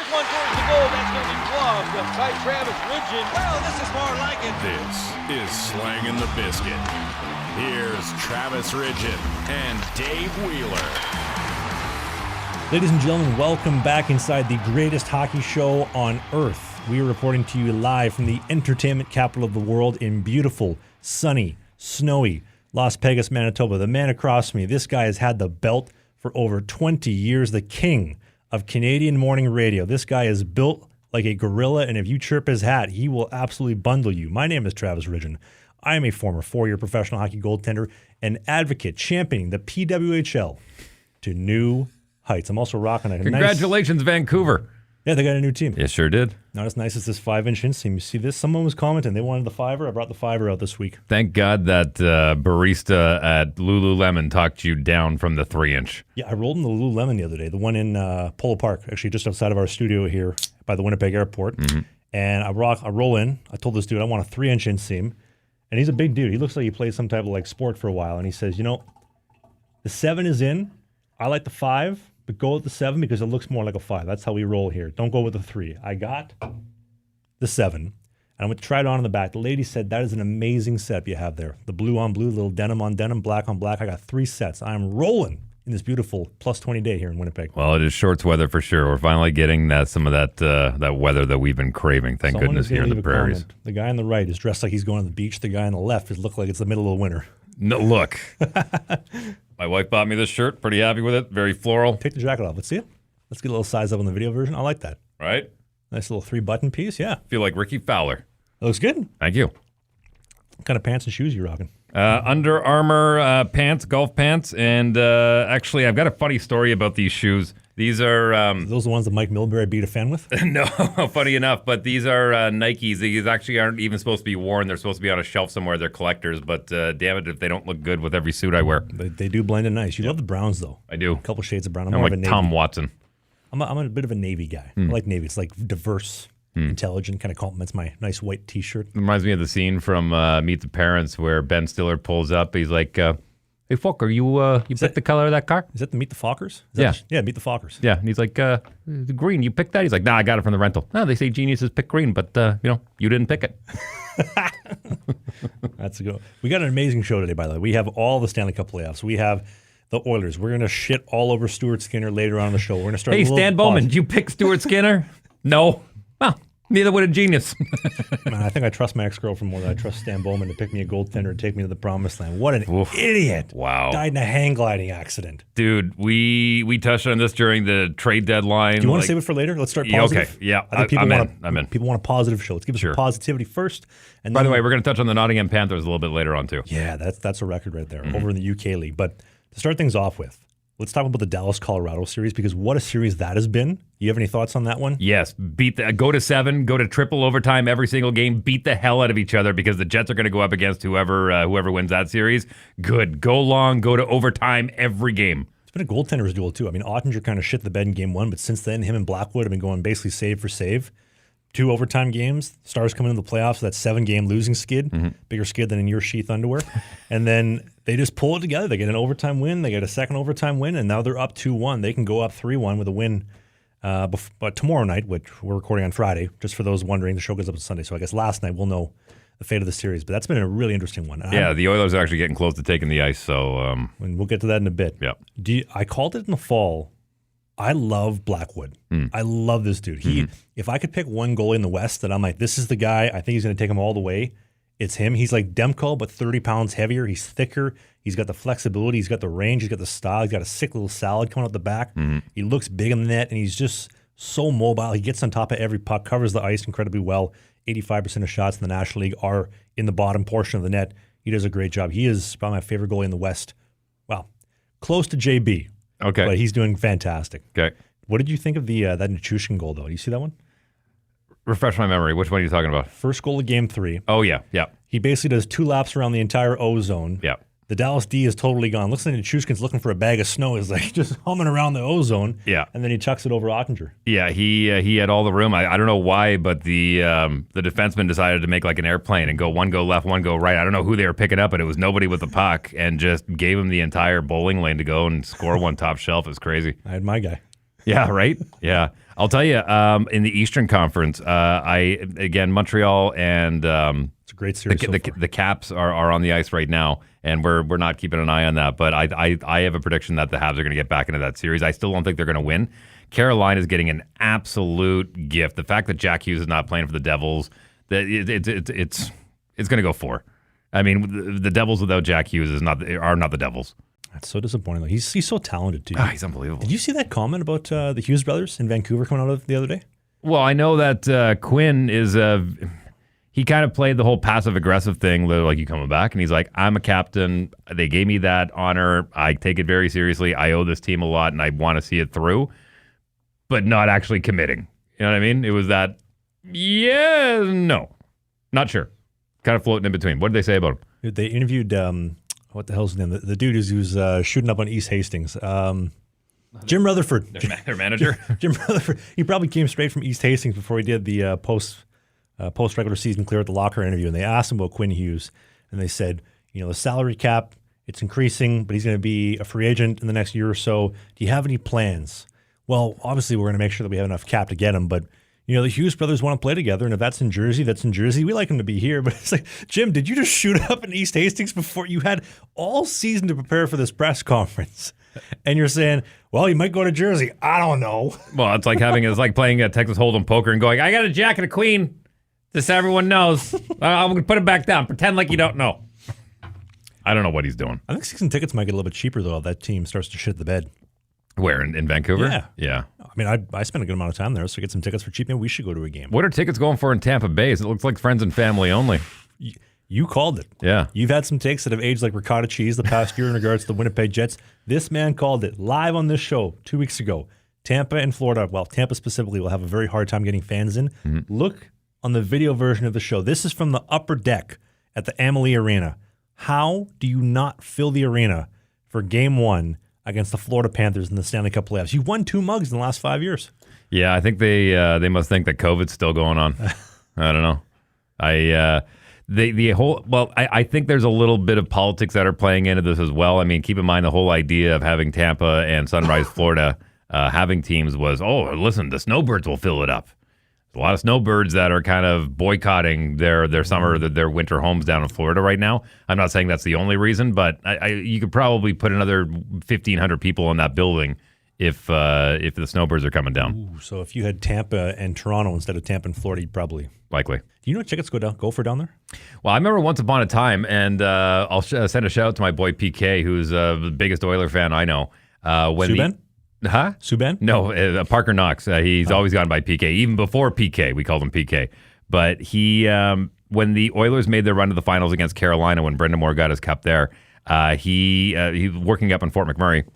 Here's one towards the goal. That's going to be gloved by Travis Ridgen. Well, this is more like it. This is Slangin' the Biscuit. Here's Travis Ridgen and Dave Wheeler. Ladies and gentlemen, welcome back inside the greatest hockey show on earth. We are reporting to you live from the entertainment capital of the world in beautiful, sunny, snowy Las Vegas, Manitoba. The man across from me, this guy has had the belt for over 20 years, the king of Canadian morning radio. This guy is built like a gorilla, and if you chirp his hat, he will absolutely bundle you. My name is Travis Ridgen. I am a former 4-year professional hockey goaltender and advocate championing the PWHL to new heights. I'm also rocking a Congratulations, Vancouver. Yeah, they got a new team. Yeah, sure did. Not as nice as this 5-inch inseam. You see this? Someone was commenting. They wanted the 5er. I brought the 5er out this week. Thank God that barista at Lululemon talked you down from the 3-inch. Yeah, I rolled in the Lululemon the other day, the one in Polo Park, actually just outside of our studio here by the Winnipeg Airport. Mm-hmm. And I roll in. I told this dude I want a 3-inch inseam. And he's a big dude. He looks like he played some type of like sport for a while. And he says, you know, the 7 is in. I like the 5. But go with the 7 because it looks more like a 5. That's how we roll here. Don't go with the 3. I got the 7. And I went to try it on in the back. The lady said, that is an amazing setup you have there. The blue on blue, little denim on denim, black on black. I got 3 sets. I'm rolling in this beautiful plus 20 day here in Winnipeg. Well, it is shorts weather for sure. We're finally getting some of that weather that we've been craving. Thank goodness here in the prairies. Comment. The guy on the right is dressed like he's going to the beach. The guy on the left is look like it's the middle of winter. No, look. My wife bought me this shirt. Pretty happy with it. Very floral. Take the jacket off. Let's see it. Let's get a little size up on the video version. I like that. Right? Nice little 3-button piece. Yeah. Feel like Ricky Fowler. It looks good. Thank you. What kind of pants and shoes are you rocking? Under Armour pants, golf pants. And actually, I've got a funny story about these shoes. These are... those the ones that Mike Milbury beat a fan with? No, funny enough, but these are Nikes. These actually aren't even supposed to be worn. They're supposed to be on a shelf somewhere. They're collectors, but damn it if they don't look good with every suit I wear. They do blend in nice. You love the browns, though. I do. A couple shades of brown. I'm more like of a Tom Navy. Watson. I'm a bit of a Navy guy. I like Navy. It's like diverse, intelligent, kind of complements my nice white T-shirt. Reminds me of the scene from Meet the Parents where Ben Stiller pulls up. He's like... hey, Fokker, you picked the color of that car? Is that the Meet the Fockers? Yeah. Yeah, Meet the Fockers. Yeah, and he's like, the green, you picked that? He's like, nah, I got it from the rental. No, they say geniuses pick green, but, you didn't pick it. That's a good one. We got an amazing show today, by the way. We have all the Stanley Cup playoffs. We have the Oilers. We're going to shit all over Stuart Skinner later on in the show. We're going to start Hey, Stan Bowman, did you pick Stuart Skinner? No. Well, neither would a genius. Man, I think I trust my ex-girlfriend more than I trust Stan Bowman to pick me a goaltender and take me to the promised land. What an idiot. Wow. Died in a hang gliding accident. Dude, we touched on this during the trade deadline. Do you want to save it for later? Let's start positive. Okay, yeah. I think I'm in. People want a positive show. Let's give us some positivity first. And by the way, we're going to touch on the Nottingham Panthers a little bit later on, too. Yeah, that's a record right there over in the UK League. But to start things off with, let's talk about the Dallas-Colorado series because what a series that has been. You have any thoughts on that one? Yes. Go to 7, go to triple overtime every single game, beat the hell out of each other because the Jets are going to go up against whoever wins that series. Good. Go long, go to overtime every game. It's been a goaltender's duel, too. I mean, Ottinger kind of shit the bed in game 1, but since then, him and Blackwood have been going basically save for save. 2 overtime games. Stars coming into the playoffs with that 7-game losing skid. Bigger skid than in your sheath underwear. And then they just pull it together. They get an overtime win. They get a second overtime win. And now they're up 2-1. They can go up 3-1 with a win. But tomorrow night, which we're recording on Friday, just for those wondering, the show goes up on Sunday. So I guess last night we'll know the fate of the series. But that's been a really interesting one. Yeah, the Oilers are actually getting close to taking the ice. So and we'll get to that in a bit. Yeah. I called it in the fall. I love Blackwood. I love this dude. If I could pick one goalie in the West that I'm like, this is the guy, I think he's going to take him all the way, it's him. He's like Demko, but 30 pounds heavier. He's thicker. He's got the flexibility. He's got the range. He's got the style. He's got a sick little salad coming out the back. He looks big in the net, and he's just so mobile. He gets on top of every puck, covers the ice incredibly well. 85% of shots in the National League are in the bottom portion of the net. He does a great job. He is probably my favorite goalie in the West. Well, close to JB. Okay. But he's doing fantastic. Okay. What did you think of that Nichushkin goal, though? You see that one? Refresh my memory. Which one are you talking about? First goal of game 3. Oh, yeah. Yeah. He basically does 2 laps around the entire O zone. Yeah. The Dallas D is totally gone. Looks like Nichushkin's looking for a bag of snow. He's like just humming around the O zone. Yeah. And then he chucks it over Ottinger. Yeah, he had all the room. I don't know why, but the defenseman decided to make like an airplane and one go left, one go right. I don't know who they were picking up, but it was nobody with the puck and just gave him the entire bowling lane to go and score one top shelf. It's crazy. I had my guy. Yeah, right? Yeah. I'll tell you, in the Eastern Conference, Montreal and It's a great series. the Caps are on the ice right now, and we're not keeping an eye on that. But I have a prediction that the Habs are going to get back into that series. I still don't think they're going to win. Carolina is getting an absolute gift. The fact that Jack Hughes is not playing for the Devils, that it's going to go 4. I mean, the Devils without Jack Hughes are not the Devils. That's so disappointing. He's so talented too. He's unbelievable. Did you see that comment about the Hughes brothers in Vancouver coming out of the other day? Well, I know that Quinn is he kind of played the whole passive aggressive thing, like you coming back, and he's like, I'm a captain. They gave me that honor. I take it very seriously. I owe this team a lot, and I want to see it through, but not actually committing. You know what I mean? It was that, no, not sure. Kind of floating in between. What did they say about him? They interviewed, what the hell's his name? The dude who's shooting up on East Hastings. Jim Rutherford. Their manager? Jim Rutherford. He probably came straight from East Hastings before he did the post-regular season clear at the locker interview. And they asked him about Quinn Hughes. And they said, the salary cap, it's increasing, but he's going to be a free agent in the next year or so. Do you have any plans? Well, obviously, we're going to make sure that we have enough cap to get him, but the Hughes brothers want to play together, and if that's in Jersey, that's in Jersey. We like him to be here, but it's like, Jim, did you just shoot up in East Hastings before you had all season to prepare for this press conference? And you're saying, well, you might go to Jersey. I don't know. Well, it's like playing a Texas Hold'em poker and going, I got a jack and a queen, just so everyone knows. I'm going to put it back down. Pretend like you don't know. I don't know what he's doing. I think season tickets might get a little bit cheaper, though, if that team starts to shit the bed. Where, in Vancouver? Yeah. I mean, I spent a good amount of time there, so get some tickets for cheap. Maybe we should go to a game. What are tickets going for in Tampa Bay? It looks like friends and family only. You called it. Yeah. You've had some takes that have aged like ricotta cheese the past year in regards to the Winnipeg Jets. This man called it live on this show 2 weeks ago. Tampa and Florida, well, Tampa specifically, will have a very hard time getting fans in. Mm-hmm. Look on the video version of the show. This is from the upper deck at the Amalie Arena. How do you not fill the arena for Game 1 against the Florida Panthers in the Stanley Cup playoffs? You won 2 mugs in the last 5 years. Yeah, I think they must think that COVID's still going on. I don't know. I think there's a little bit of politics that are playing into this as well. I mean, keep in mind the whole idea of having Tampa and Sunrise, Florida having teams was, listen, the snowbirds will fill it up. A lot of snowbirds that are kind of boycotting their summer, their winter homes down in Florida right now. I'm not saying that's the only reason, but you could probably put another 1,500 people in that building if the snowbirds are coming down. Ooh, so if you had Tampa and Toronto instead of Tampa and Florida, you'd probably likely. Do you know what tickets go for down there? Well, I remember once upon a time, and I'll send a shout out to my boy PK, who's the biggest Oiler fan I know. Subban? Huh? Subban? No, Parker Knox. He's always gone by PK. Even before PK, we called him PK. But he, when the Oilers made their run to the finals against Carolina, when Brendan Moore got his cup there, he was working up in Fort McMurray.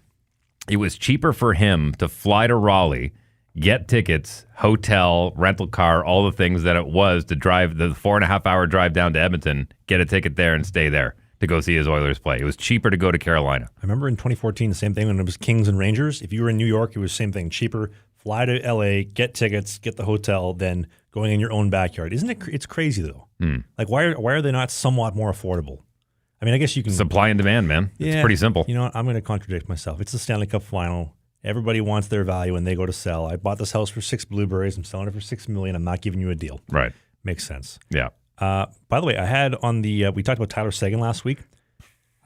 It was cheaper for him to fly to Raleigh, get tickets, hotel, rental car, all the things that it was to drive the 4.5-hour drive down to Edmonton, get a ticket there and stay there to go see his Oilers play. It was cheaper to go to Carolina. I remember in 2014, the same thing when it was Kings and Rangers. If you were in New York, it was the same thing. Cheaper, fly to LA, get tickets, get the hotel, than going in your own backyard. Isn't it? It's crazy, though. Like, why are they not somewhat more affordable? I mean, I guess you can... Supply and demand, man. It's pretty simple. You know what? I'm going to contradict myself. It's the Stanley Cup final. Everybody wants their value when they go to sell. I bought this house for 6 blueberries. I'm selling it for $6 million. I'm not giving you a deal. Right. Makes sense. Yeah. By the way, I had on the... we talked about Tyler Seguin last week.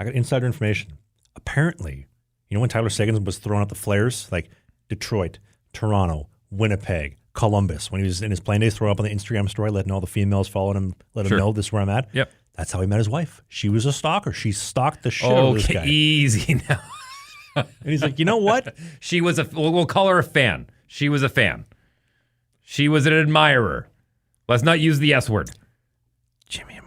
I got insider information. Apparently, when Tyler Seguin was throwing out the flares, like Detroit, Toronto, Winnipeg, Columbus, when he was in his playing days, throwing up on the Instagram story, letting all the females following him, let him know this is where I'm at. Yep. That's how he met his wife. She was a stalker. She stalked the shit out of this guy. Easy now. And he's like, you know what? She was we'll call her a fan. She was a fan. She was an admirer. Let's not use the S word. Jimmy,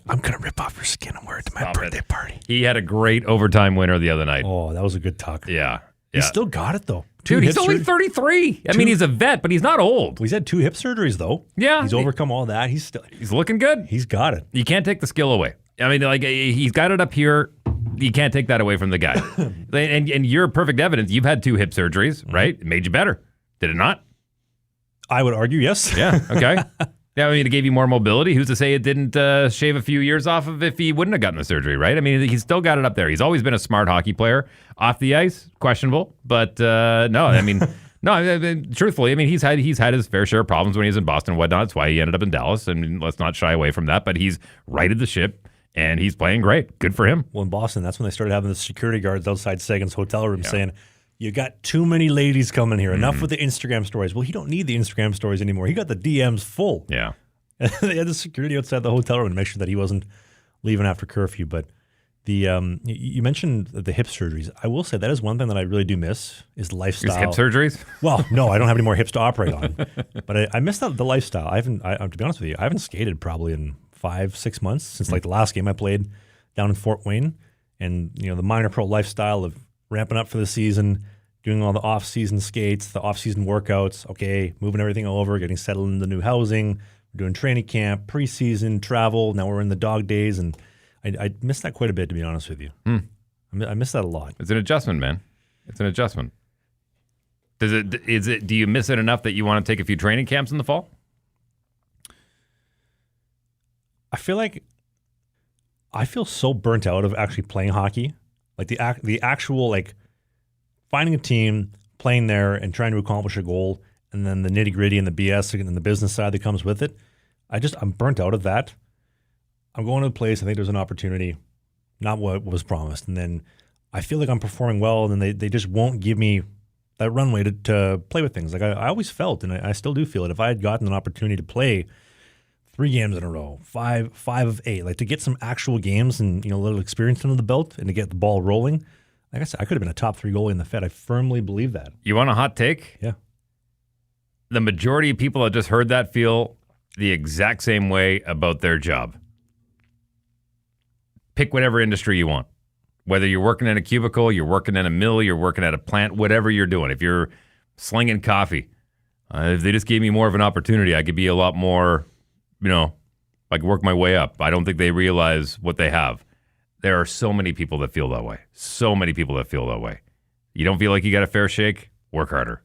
I'm gonna rip off her skin and wear it to my birthday party. He had a great overtime winner the other night. Oh, that was a good tuck. Yeah. He still got it, though. Dude, he's only 33. I mean, he's a vet, but he's not old. Well, he's had 2 hip surgeries, though. Yeah. He's overcome all that. He's looking good. He's got it. You can't take the skill away. I mean, like, he's got it up here. You can't take that away from the guy. and you're perfect evidence. You've had 2 hip surgeries, right? It made you better. Did it not? I would argue, yes. Yeah, okay. Yeah, I mean, it gave you more mobility. Who's to say it didn't shave a few years off of if he wouldn't have gotten the surgery, right? I mean, he's still got it up there. He's always been a smart hockey player. Off the ice, questionable. But no, I mean, No, I mean, truthfully, I mean, he's had his fair share of problems when he was in Boston and whatnot. That's why he ended up in Dallas, and let's not shy away from that. But he's righted the ship, and he's playing great. Good for him. Well, in Boston, that's when they started having the security guards outside Seguin's hotel room saying, you got too many ladies coming here. Enough with the Instagram stories. Well, he don't need the Instagram stories anymore. He got the DMs full. Yeah. They had the security outside the hotel room to make sure that he wasn't leaving after curfew. But the you mentioned the hip surgeries. I will say that is one thing that I really do miss is lifestyle. His hip surgeries? Well, no, I don't have any more hips to operate on. But I miss the lifestyle. To be honest with you, I haven't skated probably in 5-6 months since like the last game I played down in Fort Wayne. And the minor pro lifestyle of ramping up for the season, doing all the off-season skates, the off-season workouts, moving everything over, getting settled in the new housing, doing training camp, preseason, travel. Now we're in the dog days, and I miss that quite a bit, to be honest with you. I miss that a lot. It's an adjustment, man. It's an adjustment. Do you miss it enough that you want to take a few training camps in the fall? I feel so burnt out of actually playing hockey. Like the actual like finding a team, playing there, and trying to accomplish a goal, and then the nitty gritty and the BS and the business side that comes with it. I'm burnt out of that. I'm going to a place, I think there's an opportunity, not what was promised. And then I feel like I'm performing well, and then they just won't give me that runway to play with things. Like I always felt, and I still do feel it, if I had gotten an opportunity to play 3 games in a row, 5 of 8, like to get some actual games and a little experience under the belt and to get the ball rolling, like I said, I could have been a top 3 goalie in the Fed. I firmly believe that. You want a hot take? Yeah. The majority of people that just heard that feel the exact same way about their job. Pick whatever industry you want. Whether you're working in a cubicle, you're working in a mill, you're working at a plant, whatever you're doing. If you're slinging coffee, if they just gave me more of an opportunity, I could be a lot more, I could work my way up. I don't think they realize what they have. There are so many people that feel that way. So many people that feel that way. You don't feel like you got a fair shake? Work harder.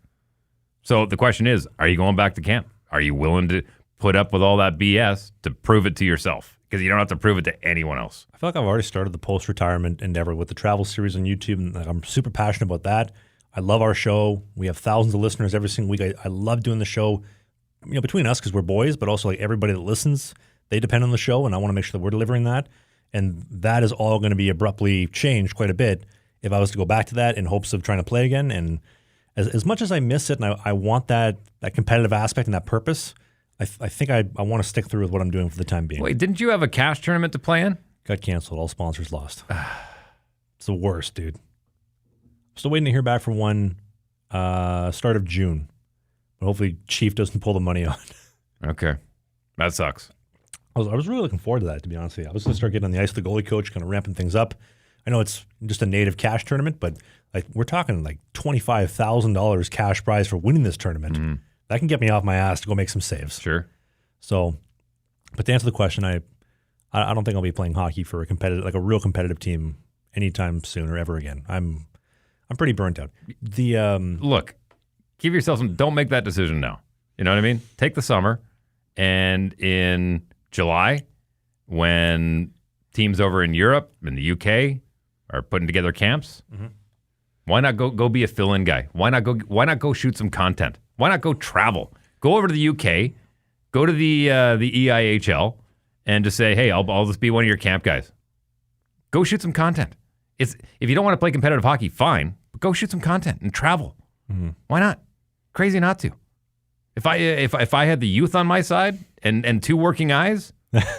So the question is, are you going back to camp? Are you willing to put up with all that BS to prove it to yourself? Because you don't have to prove it to anyone else. I feel like I've already started the post-retirement endeavor with the travel series on YouTube, and I'm super passionate about that. I love our show. We have thousands of listeners every single week. I love doing the show, between us because we're boys, but also like everybody that listens, they depend on the show, and I want to make sure that we're delivering that. And that is all going to be abruptly changed quite a bit if I was to go back to that in hopes of trying to play again. And as much as I miss it, and I want that competitive aspect and that purpose, I think I want to stick through with what I'm doing for the time being. Wait, didn't you have a cash tournament to play in? Got canceled. All sponsors lost. It's the worst, dude. Still waiting to hear back from one start of June. But hopefully Chief doesn't pull the money on. Okay. That sucks. I was really looking forward to that, to be honest with you. I was going to start getting on the ice with the goalie coach, kind of ramping things up. I know it's just a native cash tournament, but like we're talking like $25,000 cash prize for winning this tournament. Mm-hmm. That can get me off my ass to go make some saves. Sure. So, but to answer the question, I don't think I'll be playing hockey for a real competitive team anytime soon or ever again. I'm pretty burnt out. Look, give yourself some. Don't make that decision now. You know what I mean? Take the summer, and in July, when teams over in Europe and the UK are putting together camps, why not go be a fill-in guy? Why not go shoot some content? Why not go travel? Go over to the UK, go to the EIHL, and just say, hey, I'll just be one of your camp guys. Go shoot some content. If you don't want to play competitive hockey, fine, but go shoot some content and travel. Mm-hmm. Why not? Crazy not to. If I had the youth on my side and 2 working eyes,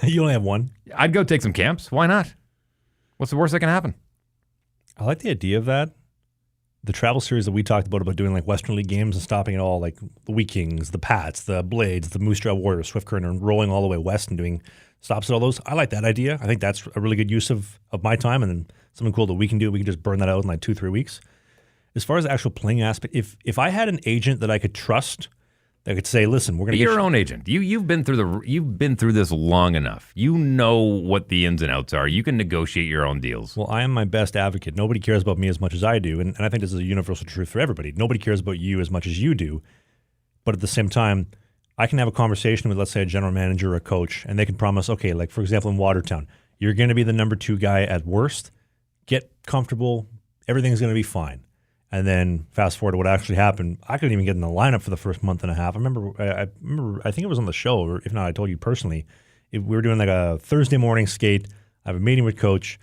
you only have 1. I'd go take some camps. Why not? What's the worst that can happen? I like the idea of that. The travel series that we talked about doing like Western League games and stopping it all, like the Wheat Kings, the Pats, the Blades, the Moose Jaw Warriors, Swift Current, and rolling all the way west and doing stops at all those. I like that idea. I think that's a really good use of my time, and then something cool that we can do. We can just burn that out in like 2-3 weeks. As far as the actual playing aspect, if I had an agent that I could trust, that could say, listen, we're going to be your own agent. You've been through this long enough. You know what the ins and outs are. You can negotiate your own deals. Well, I am my best advocate. Nobody cares about me as much as I do, and I think this is a universal truth for everybody. Nobody cares about you as much as you do, but at the same time, I can have a conversation with, let's say, a general manager or a coach, and they can promise, okay, like for example in Watertown, you're going to be the number 2 guy at worst. Get comfortable. Everything's going to be fine. And then fast forward to what actually happened. I couldn't even get in the lineup for the first month and a half. I remember, I think it was on the show, or if not, I told you personally. We were doing like a Thursday morning skate. I have a meeting with coach.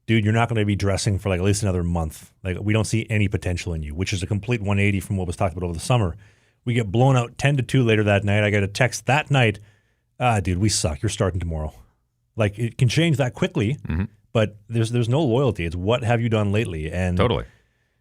Dude, you're not going to be dressing for like at least another month. Like, we don't see any potential in you, which is a complete 180 from what was talked about over the summer. We get blown out 10-2 later that night. I get a text that night. Dude, we suck. You're starting tomorrow. Like, it can change that quickly, but there's no loyalty. It's what have you done lately? And Totally.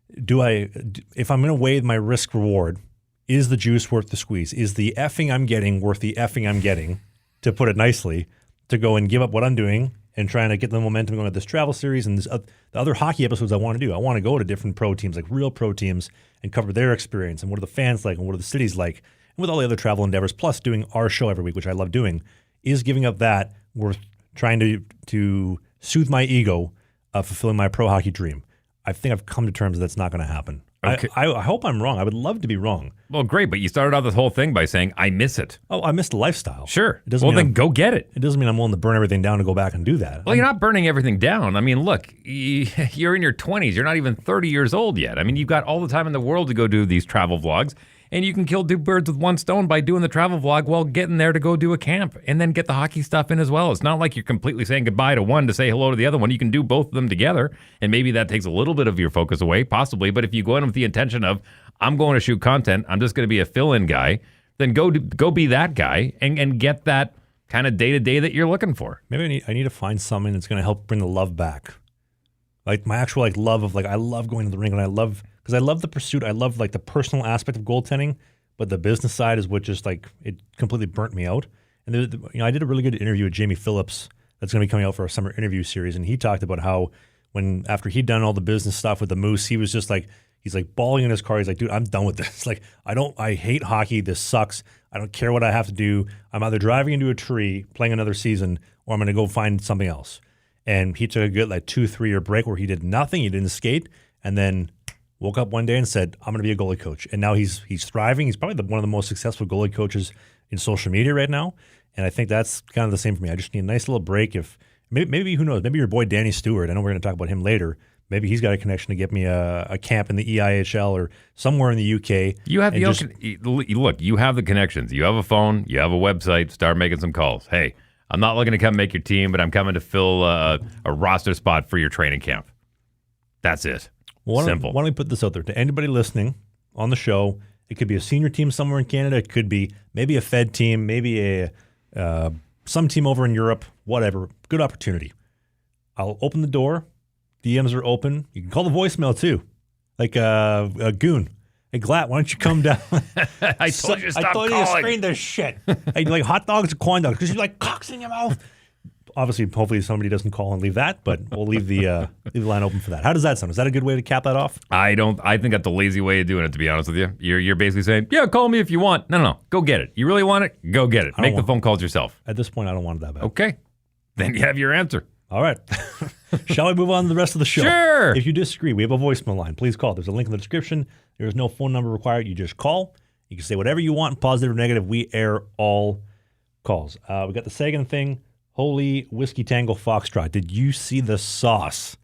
If I'm going to weigh my risk reward, is the juice worth the squeeze? Is the effing I'm getting worth the effing I'm getting, to put it nicely, to go and give up what I'm doing and trying to get the momentum going at this travel series and the other hockey episodes I want to do? I want to go to different pro teams, like real pro teams, and cover their experience and what are the fans like and what are the cities like, and with all the other travel endeavors, plus doing our show every week, which I love doing. Is giving up that worth trying to soothe my ego of fulfilling my pro hockey dream? I think I've come to terms that's not going to happen. Okay. I hope I'm wrong. I would love to be wrong. Well, great, but you started off this whole thing by saying, I miss it. Oh, I miss the lifestyle. Sure. It doesn't well, mean then go get it. It doesn't mean I'm willing to burn everything down to go back and do that. Well, you're not burning everything down. I mean, look, you're in your 20s. You're not even 30 years old yet. I mean, you've got all the time in the world to go do these travel vlogs. And you can kill two birds with one stone by doing the travel vlog while getting there to go do a camp and then get the hockey stuff in as well. It's not like you're completely saying goodbye to one to say hello to the other one. You can do both of them together, and maybe that takes a little bit of your focus away, possibly. But if you go in with the intention of, I'm going to shoot content, I'm just going to be a fill-in guy, then go be that guy and get that kind of day-to-day that you're looking for. Maybe I need to find something that's going to help bring the love back. Like my actual love of I love going to the rink, and I love the pursuit. I love the personal aspect of goaltending, but the business side is what just it completely burnt me out. And I did a really good interview with Jamie Phillips that's going to be coming out for our summer interview series, and he talked about how after he'd done all the business stuff with the Moose, he was just he's bawling in his car. He's like, dude, I'm done with this. I hate hockey. This sucks. I don't care what I have to do. I'm either driving into a tree, playing another season, or I'm going to go find something else. And he took a good 2-3 year break where he did nothing. He didn't skate, and then woke up one day and said, I'm going to be a goalie coach. And now he's thriving. He's probably one of the most successful goalie coaches in social media right now. And I think that's kind of the same for me. I just need a nice little break. If maybe who knows, maybe your boy Danny Stewart, I know we're going to talk about him later. Maybe he's got a connection to get me a camp in the EIHL or somewhere in the UK. You have look, you have the connections. You have a phone, you have a website, start making some calls. Hey, I'm not looking to come make your team, but I'm coming to fill a roster spot for your training camp. That's it. Simple. Why don't we put this out there to anybody listening on the show? It could be a senior team somewhere in Canada. It could be maybe a Fed team, maybe some team over in Europe, whatever. Good opportunity. I'll open the door. DMs are open. You can call the voicemail too. A goon. Hey, Glatt, why don't you come down? I told you to stop calling. I told you to screen this shit. Hey, you like hot dogs or corn dogs? Because you like cocks in your mouth. Obviously, hopefully somebody doesn't call and leave that, but we'll leave the line open for that. How does that sound? Is that a good way to cap that off? I think that's a lazy way of doing it, to be honest with you. You're basically saying, yeah, call me if you want. No. Go get it. You really want it? Go get it. Make the phone calls yourself. At this point, I don't want it that bad. Okay. Then you have your answer. All right. Shall we move on to the rest of the show? Sure. If you disagree, we have a voicemail line. Please call. There's a link in the description. There is no phone number required. You just call. You can say whatever you want, positive or negative. We air all calls. We got the Seguin thing. Holy Whiskey Tango Foxtrot. Did you see the sauce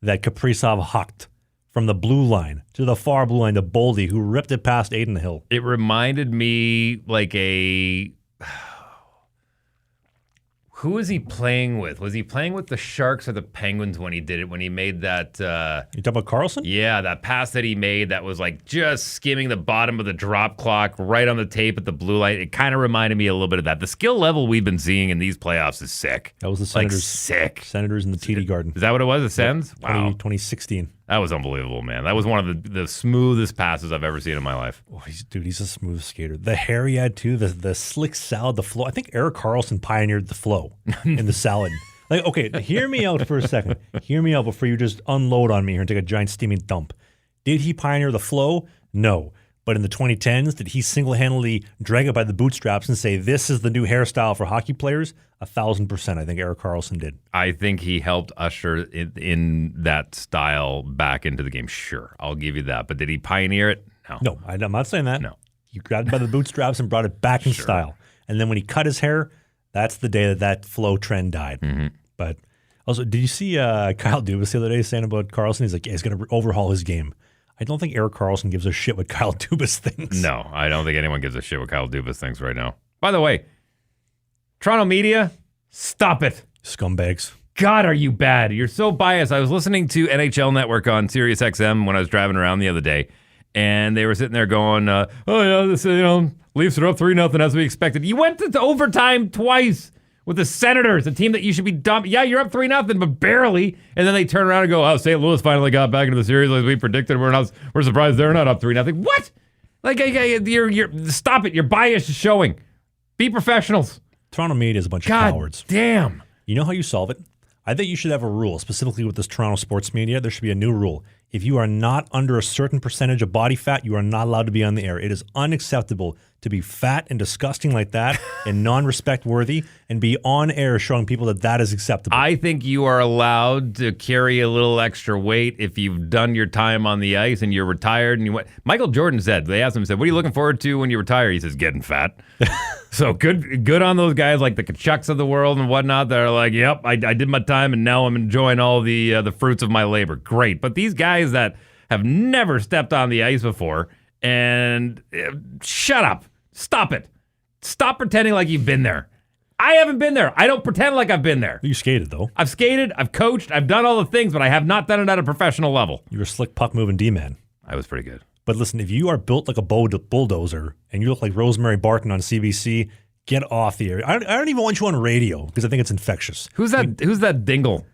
that Kaprisov hucked from the blue line to the far blue line to Boldy, who ripped it past Aiden Hill? It reminded me who was he playing with? Was he playing with the Sharks or the Penguins when he did it, when he made that... You talking about Karlsson? Yeah, that pass that he made that was just skimming the bottom of the drop clock right on the tape at the blue light. It kind of reminded me a little bit of that. The skill level we've been seeing in these playoffs is sick. That was the Senators. Sick. Senators in the TD Garden. Is that what it was, the Sens? Wow. 2016. That was unbelievable, man. That was one of the smoothest passes I've ever seen in my life. Oh, he's a smooth skater. The hair he had, too, the slick salad, the flow. I think Erik Karlsson pioneered the flow in the salad. Okay, hear me out for a second. Hear me out before you just unload on me here and take a giant steaming dump. Did he pioneer the flow? No. But in the 2010s, did he single-handedly drag it by the bootstraps and say, this is the new hairstyle for hockey players? 1,000%, I think Erik Karlsson did. I think he helped usher in that style back into the game. Sure, I'll give you that. But did he pioneer it? No. No, I'm not saying that. No. He grabbed it by the bootstraps and brought it back in style. And then when he cut his hair, that's the day that flow trend died. Mm-hmm. But also, did you see Kyle Dubas the other day saying about Karlsson? He's like, he's going to overhaul his game. I don't think Erik Karlsson gives a shit what Kyle Dubas thinks. No, I don't think anyone gives a shit what Kyle Dubas thinks right now. By the way, Toronto media, stop it. Scumbags. God, are you bad? You're so biased. I was listening to NHL Network on Sirius XM when I was driving around the other day, and they were sitting there going, Leafs are up 3-0 as we expected. You went to overtime twice with the Senators, a team that you should be dumb. Yeah, you're up 3-0, but barely. And then they turn around and go, "Oh, St. Louis finally got back into the series as we predicted. We're surprised they're not up 3-0." What? You're stop it. Your bias is showing. Be professionals. Toronto media is a bunch of cowards. Damn. You know how you solve it? I think you should have a rule, specifically with this Toronto sports media. There should be a new rule. If you are not under a certain percentage of body fat, you are not allowed to be on the air. It is unacceptable to be fat and disgusting like that and non-respect worthy and be on air showing people that is acceptable. I think you are allowed to carry a little extra weight if you've done your time on the ice and you're retired and you went. Michael Jordan said, they asked him, "What are you looking forward to when you retire?" He says, "Getting fat." So good on those guys like the Kachucks of the world and whatnot that are like, "Yep, I did my time and now I'm enjoying all the fruits of my labor." Great. But these guys that have never stepped on the ice before and shut up. Stop it. Stop pretending like you've been there. I haven't been there. I don't pretend like I've been there. You skated, though. I've skated, I've coached, I've done all the things, but I have not done it at a professional level. You're a slick puck-moving D-man. I was pretty good. But listen, if you are built like a bulldozer and you look like Rosemary Barton on CBC, get off the air. I don't even want you on radio because I think it's infectious. Who's that Dingle?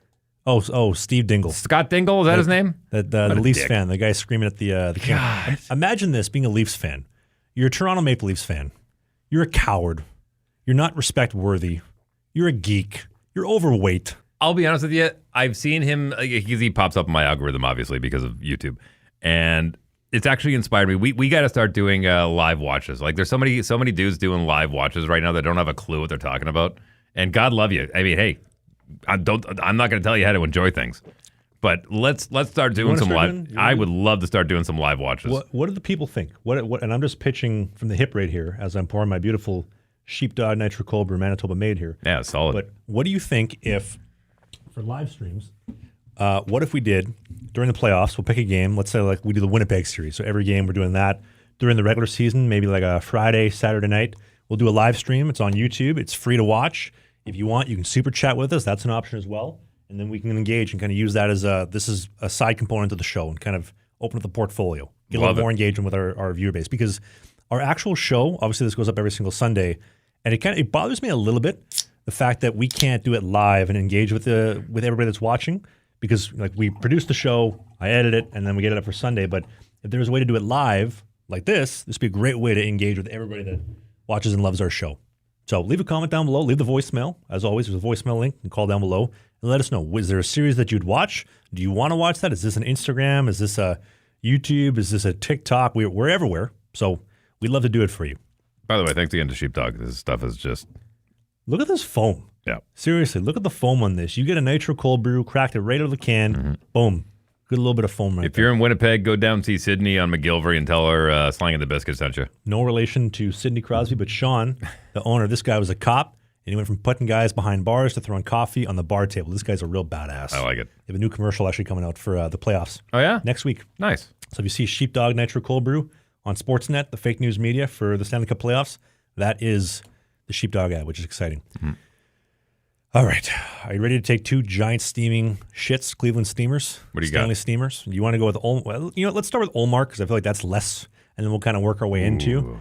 Oh, Steve Dingle. Scott Dingle, is that his name? The Leafs fan, the guy screaming at the camera. Imagine this, being a Leafs fan. You're a Toronto Maple Leafs fan. You're a coward. You're not respect-worthy. You're a geek. You're overweight. I'll be honest with you. I've seen him, he pops up in my algorithm, obviously, because of YouTube. And it's actually inspired me. We got to start doing live watches. Like, there's so many dudes doing live watches right now that don't have a clue what they're talking about. And God love you. I mean, hey, I'm not going to tell you how to enjoy things. But let's start doing some live. I would love to start doing some live watches. What do the people think? What? And I'm just pitching from the hip right here as I'm pouring my beautiful Sheepdog Nitro Cold Brew Manitoba made here. Yeah, solid. But what do you think if, for live streams, what if we did during the playoffs? We'll pick a game. Let's say like we do the Winnipeg series. So every game we're doing that during the regular season. Maybe like a Friday, Saturday night. We'll do a live stream. It's on YouTube. It's free to watch. If you want, you can super chat with us. That's an option as well. And then we can engage and kind of use that as this is a side component of the show and kind of open up the portfolio, get a little more engagement with our viewer base. Because our actual show, obviously this goes up every single Sunday, and it bothers me a little bit, the fact that we can't do it live and engage with everybody that's watching, because like we produce the show, I edit it, and then we get it up for Sunday. But if there's a way to do it live like this would be a great way to engage with everybody that watches and loves our show. So leave a comment down below. Leave the voicemail. As always, there's a voicemail link. You can call down below and let us know. Is there a series that you'd watch? Do you want to watch that? Is this an Instagram? Is this a YouTube? Is this a TikTok? We're everywhere. So we'd love to do it for you. By the way, thanks again to Sheepdog. This stuff is just... Look at this foam. Yeah. Seriously, look at the foam on this. You get a nitro cold brew, cracked it right out of the can. Boom. Good little bit of foam right there. If you're in Winnipeg, go down see Sydney on McGillivray and tell her Slang and the Biscuit sent you. No relation to Sidney Crosby, but Sean, the owner, this guy was a cop, and he went from putting guys behind bars to throwing coffee on the bar table. This guy's a real badass. I like it. They have a new commercial actually coming out for the playoffs. Oh, yeah? Next week. Nice. So if you see Sheepdog Nitro Cold Brew on Sportsnet, the fake news media for the Stanley Cup playoffs, that is the Sheepdog ad, which is exciting. Mm-hmm. All right. Are you ready to take two giant steaming shits, Cleveland Steamers? What do you Stanley got? Steamers. You want to go with well, you know, let's start with Ullmark because I feel like that's less, and then we'll kind of work our way into.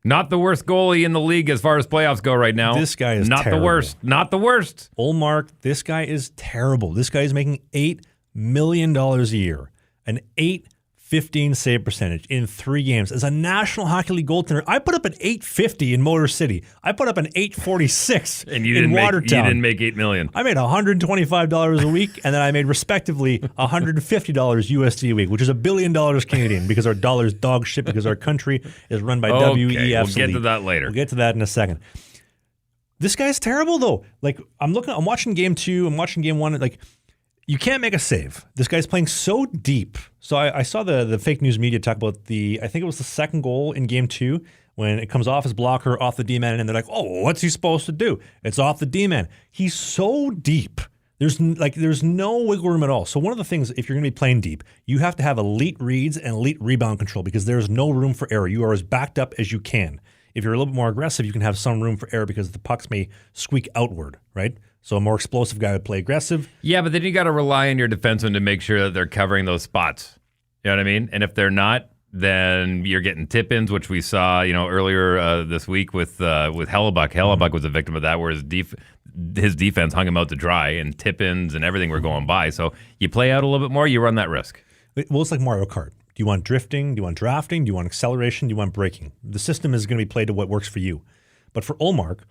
Not the worst goalie in the league as far as playoffs go right now. This guy is not terrible. the worst. Not the worst. Ullmark, this guy is terrible. This guy is making $8 million a year, an 8.15 save percentage in 3 games. As a National Hockey League goaltender, I put up an 8.50 in Motor City. I put up an 8.46 in Watertown. You didn't make $8 million. I made $125 a week, and then I made respectively $150 USD a week, which is $1 billion Canadian because our dollar's dog shit because our country is run by WEF. We'll get to that later. We'll get to that in a second. This guy's terrible though. Like I'm watching game 2, I'm watching game 1. Like you can't make a save. This guy's playing so deep. So I saw the fake news media talk about I think it was the second goal in game 2 when it comes off his blocker, off the D-man, and they're like, oh, what's he supposed to do? It's off the D-man. He's so deep There's no wiggle room at all. So one of the things, if you're going to be playing deep, you have to have elite reads and elite rebound control because there's no room for error. You are as backed up as you can. If you're a little bit more aggressive, you can have some room for error because the pucks may squeak outward, right? So a more explosive guy would play aggressive. Yeah, but then you got to rely on your defenseman to make sure that they're covering those spots. You know what I mean? And if they're not, then you're getting tip-ins, which we saw, earlier this week with Hellebuck. Hellebuck was a victim of that, where his defense hung him out to dry, and tip-ins and everything were going by. So you play out a little bit more, you run that risk. Well, it's like Mario Kart. Do you want drifting? Do you want drafting? Do you want acceleration? Do you want braking? The system is going to be played to what works for you. But for Ullmark,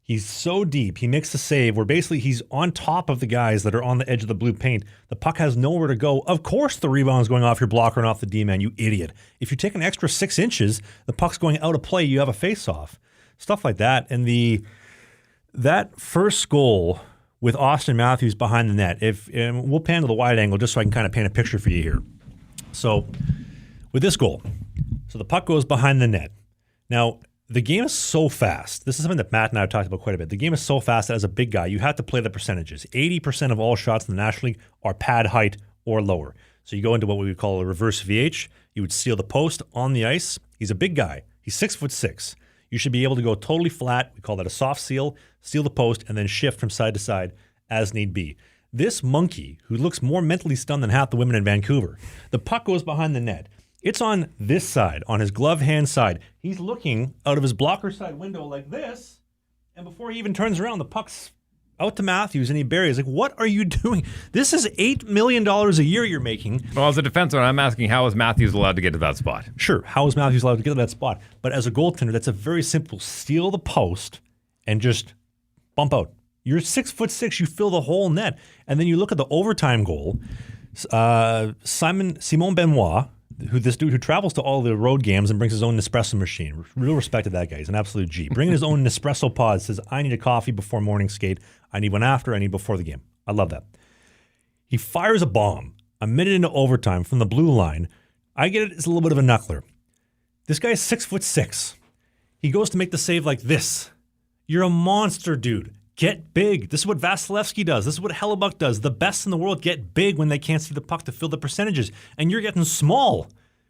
he's so deep. He makes the save where basically he's on top of the guys that are on the edge of the blue paint. The puck has nowhere to go. Of course the rebound's going off your blocker and off the D-man, you idiot. If you take an extra 6 inches, the puck's going out of play, you have a face-off. Stuff like that. And that first goal with Austin Matthews behind the net, and we'll pan to the wide angle just so I can kind of paint a picture for you here. So with this goal, so the puck goes behind the net. Now, the game is so fast. This is something that Matt and I have talked about quite a bit. The game is so fast that as a big guy, you have to play the percentages. 80% of all shots in the National League are pad height or lower. So you go into what we would call a reverse VH. You would steal the post on the ice. He's a big guy. He's 6'6". You should be able to go totally flat. We call that a soft steal the post, and then shift from side to side as need be. This monkey, who looks more mentally stunned than half the women in Vancouver, the puck goes behind the net. It's on this side, on his glove hand side. He's looking out of his blocker side window like this, and before he even turns around, the puck's out to Matthews, and he buries. Like, what are you doing? This is $8 million a year you're making. Well, as a defenseman, I'm asking, how is Matthews allowed to get to that spot? Sure, how is Matthews allowed to get to that spot? But as a goaltender, that's a very simple steal the post and just bump out. You're 6'6", you fill the whole net. And then you look at the overtime goal. Simon Benoit, this dude who travels to all the road games and brings his own Nespresso machine. Real respect to that guy. He's an absolute G. Bringing his own Nespresso pod, says, I need a coffee before morning skate. I need one after. I need before the game. I love that. He fires a bomb a minute into overtime from the blue line. I get it. It's a little bit of a knuckler. This guy is 6'6". He goes to make the save like this. You're a monster, dude. Get big. This is what Vasilevsky does. This is what Hellebuck does. The best in the world get big when they can't see the puck to fill the percentages. And you're getting small.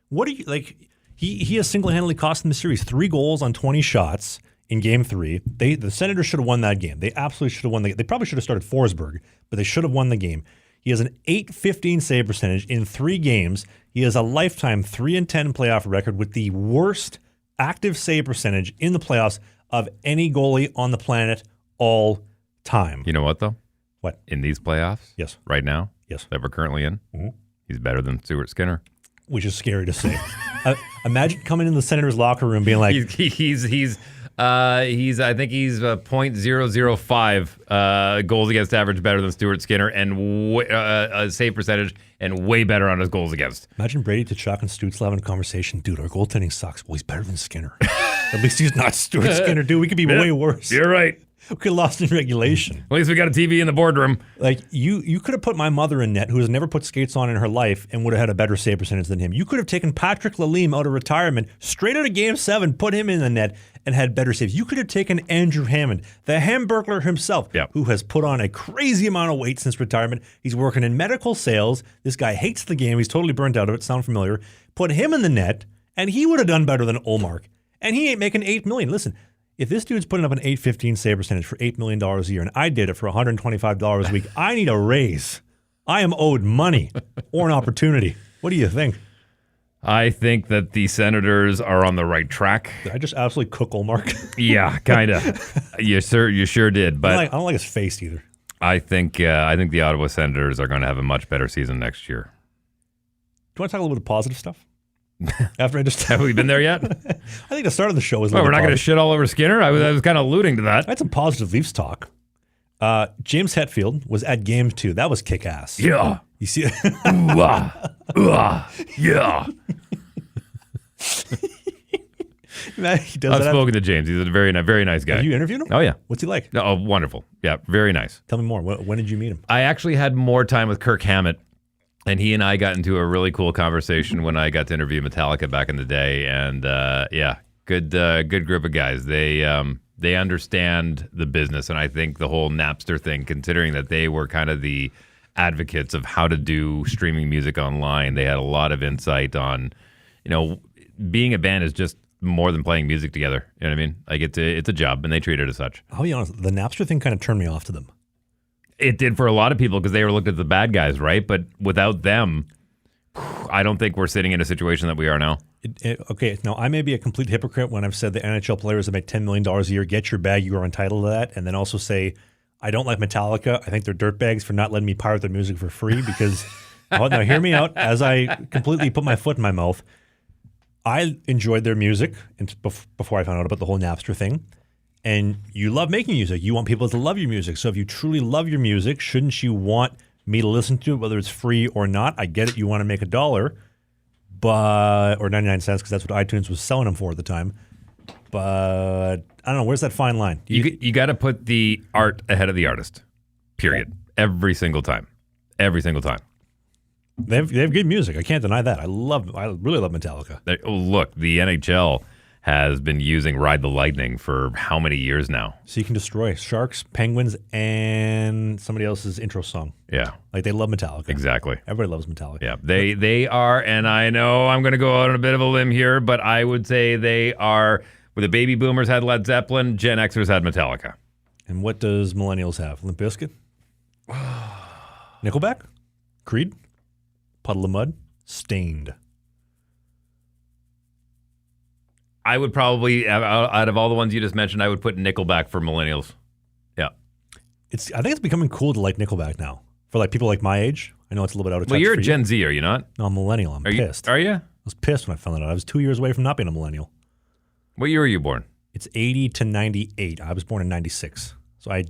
What are you, like, he has single-handedly cost them the series 3 goals on 20 shots in Game 3. The Senators should have won that game. They absolutely should have won the game. They probably should have started Forsberg, but they should have won the game. He has an .815 save percentage in 3 games. He has a lifetime 3-10 playoff record with the worst active save percentage in the playoffs of any goalie on the planet all time. You know what, though? What? In these playoffs? Yes. Right now? Yes. That we're currently in? Mm-hmm. He's better than Stuart Skinner. Which is scary to say. Imagine coming in the Senators' locker room being like... He's I think he's .005 goals against average better than Stuart Skinner, and a save percentage, and way better on his goals against. Imagine Brady, Tkachuk, and Stutz having a conversation. Dude, our goaltending sucks. Well, he's better than Skinner. At least he's not Stuart Skinner, dude. We could be way worse. You're right. We could have lost in regulation. At least we got a TV in the boardroom. Like, you could have put my mother in net, who has never put skates on in her life, and would have had a better save percentage than him. You could have taken Patrick Lalime out of retirement, straight out of Game 7, put him in the net, and had better saves. You could have taken Andrew Hammond, the Hamburglar himself, who has put on a crazy amount of weight since retirement. He's working in medical sales. This guy hates the game. He's totally burnt out of it. Sound familiar? Put him in the net, and he would have done better than Ullmark. And he ain't making $8 million. Listen, if this dude's putting up an .815 save percentage for $8 million a year, and I did it for $125 a week, I need a raise. I am owed money or an opportunity. What do you think? I think that the Senators are on the right track. Did I just absolutely cook Ullmark? Yeah, kind of. You sure did. But I don't like his face either. I think the Ottawa Senators are going to have a much better season next year. Do you want to talk a little bit of positive stuff? After I just have we been there yet? I think the start of the show was. Well, we're not going to shit all over Skinner. I was kind of alluding to that. I had some positive Leafs talk. James Hetfield was at Game 2. That was kick ass. Yeah, you see it? Yeah. He does I've spoken to James. He's a very nice guy. Have you interviewed him? Oh yeah. What's he like? Oh, wonderful. Yeah, very nice. Tell me more. When did you meet him? I actually had more time with Kirk Hammett. And he and I got into a really cool conversation when I got to interview Metallica back in the day, and good group of guys. They They understand the business, and I think the whole Napster thing, considering that they were kind of the advocates of how to do streaming music online, they had a lot of insight on, being a band is just more than playing music together. You know what I mean? Like it's a job, and they treat it as such. I'll be honest, the Napster thing kind of turned me off to them. It did for a lot of people because they were looked at the bad guys, right? But without them, I don't think we're sitting in a situation that we are now. Okay, now I may be a complete hypocrite when I've said the NHL players that make $10 million a year, get your bag, you are entitled to that, and then also say, I don't like Metallica. I think they're dirtbags for not letting me pirate their music for free because, now hear me out as I completely put my foot in my mouth. I enjoyed their music before I found out about the whole Napster thing, and you love making music. You want people to love your music. So if you truly love your music, shouldn't you want me to listen to it, whether it's free or not? I get it. You want to make $1, or 99 cents, because that's what iTunes was selling them for at the time. But I don't know. Where's that fine line? You got to put the art ahead of the artist, period. Every single time. Every single time. They have good music. I can't deny that. I really love Metallica. Look, the NHL has been using Ride the Lightning for how many years now? So you can destroy Sharks, Penguins, and somebody else's intro song. Yeah. Like they love Metallica. Exactly. Everybody loves Metallica. Yeah. They are, and I know I'm going to go out on a bit of a limb here, but I would say they are, where the baby boomers had Led Zeppelin, Gen Xers had Metallica. And what does millennials have? Limp Bizkit? Nickelback? Creed? Puddle of Mud? Stained. I would probably, out of all the ones you just mentioned, I would put Nickelback for millennials. Yeah. I think it's becoming cool to like Nickelback now. For like people like my age. I know it's a little bit out of touch. Well, you're for a Gen Z, are you not? No, I'm a millennial. I'm pissed. Are you? I was pissed when I found that out. I was 2 years away from not being a millennial. What year were you born? It's 80 to 98. I was born in 96. So You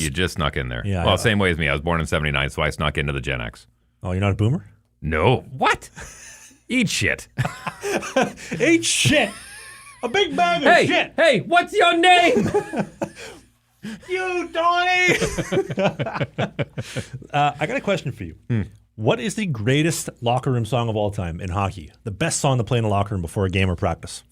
just snuck in there. Yeah. Well, same way as me. I was born in 79, so I snuck into the Gen X. Oh, you're not a boomer? No. What? Eat shit. Eat shit. A big bag of shit. Hey, what's your name? You, Donnie. I got a question for you. What is the greatest locker room song of all time in hockey? The best song to play in a locker room before a game or practice?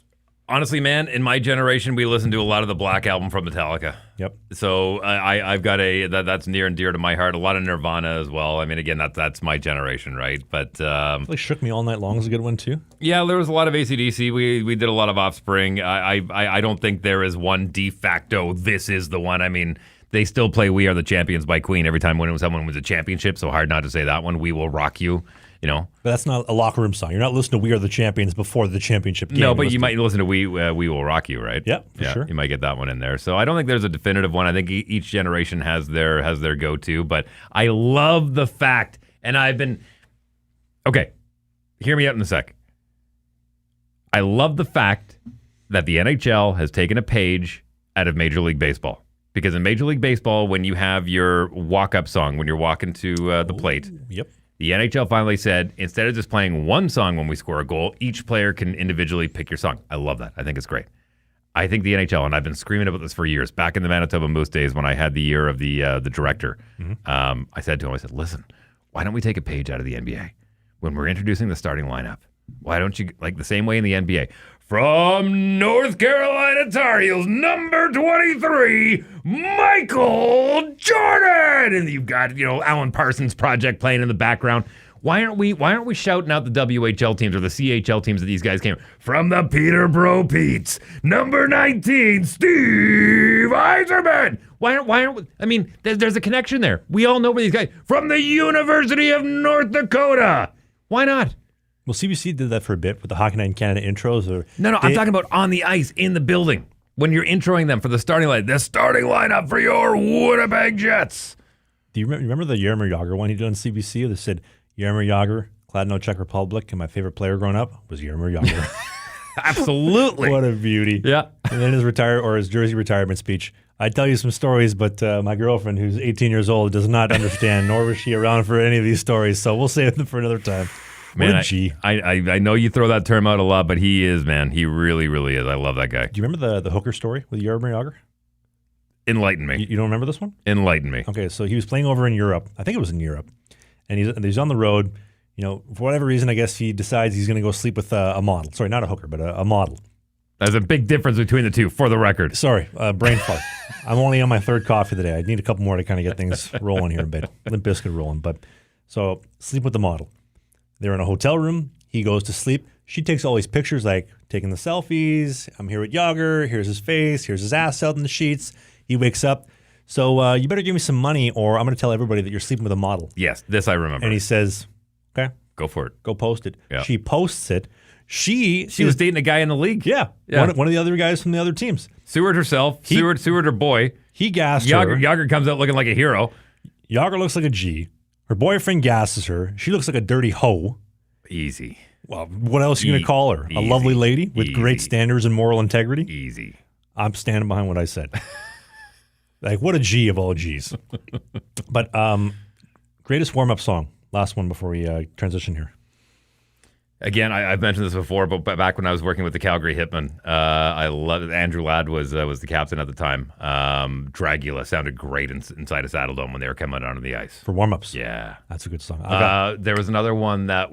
Honestly, man, in my generation, we listened to a lot of the Black Album from Metallica. Yep. So I've got that's near and dear to my heart. A lot of Nirvana as well. I mean, again, that's my generation, right? But Like Shook Me All Night Long is a good one too. Yeah, there was a lot of AC/DC. We did a lot of Offspring. I don't think there is one de facto. This is the one. I mean, they still play "We Are the Champions" by Queen every time someone wins a championship. So hard not to say that one. "We Will Rock You." But that's not a locker room song. You're not listening to "We Are the Champions" before the championship game. No, but you might listen to "We Will Rock You," right? Yeah, for sure. You might get that one in there. So I don't think there's a definitive one. I think each generation has their go-to. But I love the fact, and I've been okay. Hear me out in a sec. I love the fact that the NHL has taken a page out of Major League Baseball. Because in Major League Baseball, when you have your walk-up song, when you're walking to the plate, yep. The NHL finally said, instead of just playing one song when we score a goal, each player can individually pick your song. I love that. I think it's great. I think the NHL, and I've been screaming about this for years, back in the Manitoba Moose days when I had the year of the director, I said to him, listen, why don't we take a page out of the NBA? When we're introducing the starting lineup, why don't you, like the same way in the NBA, from North Carolina Tar Heels, number 23, Michael Jordan, and you've got Alan Parsons Project playing in the background. Why aren't we shouting out the WHL teams or the CHL teams that these guys came from? The Peterborough Petes, number 19, Steve Yzerman. Why aren't we? I mean, there's a connection there. We all know where these guys from the University of North Dakota. Why not? Well, CBC did that for a bit with the Hockey Night in Canada intros. I'm talking about on the ice, in the building, when you're introing them for the starting line. The starting lineup for your Winnipeg Jets. Do you remember the Jaromir Jagr one he did on CBC? They said, Jaromir Jagr, Kladno, Czech Republic, and my favorite player growing up was Jaromir Jagr. Absolutely. What a beauty. Yeah. And then his jersey retirement speech. I'd tell you some stories, but my girlfriend, who's 18 years old, does not understand, nor was she around for any of these stories, so we'll save them for another time. Man, I know you throw that term out a lot, but he is, man. He really, really is. I love that guy. Do you remember the hooker story with Jaromir Jagr? Enlighten me. You don't remember this one? Enlighten me. Okay, so he was playing over in Europe. I think it was in Europe. And he's on the road. For whatever reason, I guess he decides he's going to go sleep with a model. Sorry, not a hooker, but a model. There's a big difference between the two, for the record. Sorry, brain fart. I'm only on my third coffee today. I need a couple more to kind of get things rolling here a bit. Limp Bizkit rolling. But so sleep with the model. They're in a hotel room. He goes to sleep. She takes all these pictures, like taking the selfies. I'm here with Jagr. Here's his face. Here's his ass out in the sheets. He wakes up. So you better give me some money, or I'm going to tell everybody that you're sleeping with a model. Yes, this I remember. And he says, okay. Go for it. Go post it. Yeah. She posts it. She was dating a guy in the league. Yeah. One of the other guys from the other teams. Seward herself. Seward her boy. He gassed Jagr, her. Jagr comes out looking like a hero. Jagr looks like a G. Her boyfriend gasses her. She looks like a dirty hoe. Easy. Well, what else are you going to call her? A lovely lady with great standards and moral integrity? Easy. I'm standing behind what I said. Like, what a G of all Gs. But greatest warm-up song. Last one before we transition here. Again, I've mentioned this before, but back when I was working with the Calgary Hitmen, I loved Andrew Ladd was the captain at the time. Dragula sounded great inside a Saddle Dome when they were coming out on the ice. For warm-ups. Yeah. That's a good song. There was another one that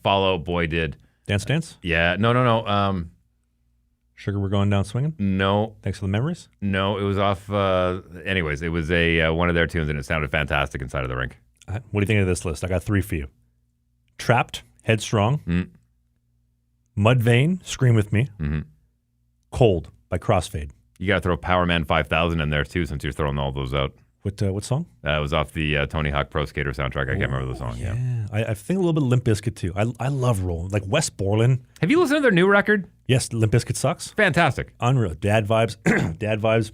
Fall Out Boy did. Dance Dance? Yeah. No. Sugar We're Going Down Swinging? No. Thanks for the memories? No, it was off. Anyways, it was one of their tunes, and it sounded fantastic inside of the rink. What do you think of this list? I got 3 for you. Trapped, Headstrong, Mudvayne, Scream With Me, Cold by Crossfade. You got to throw Power Man 5000 in there, too, since you're throwing all those out. What song? It was off the Tony Hawk Pro Skater soundtrack. I can't remember the song. Yeah. I think a little bit of Limp Bizkit, too. I love Roland. Like Wes Borland. Have you listened to their new record? Yes, Limp Bizkit sucks. Fantastic. Unreal. Dad vibes. Dad vibes.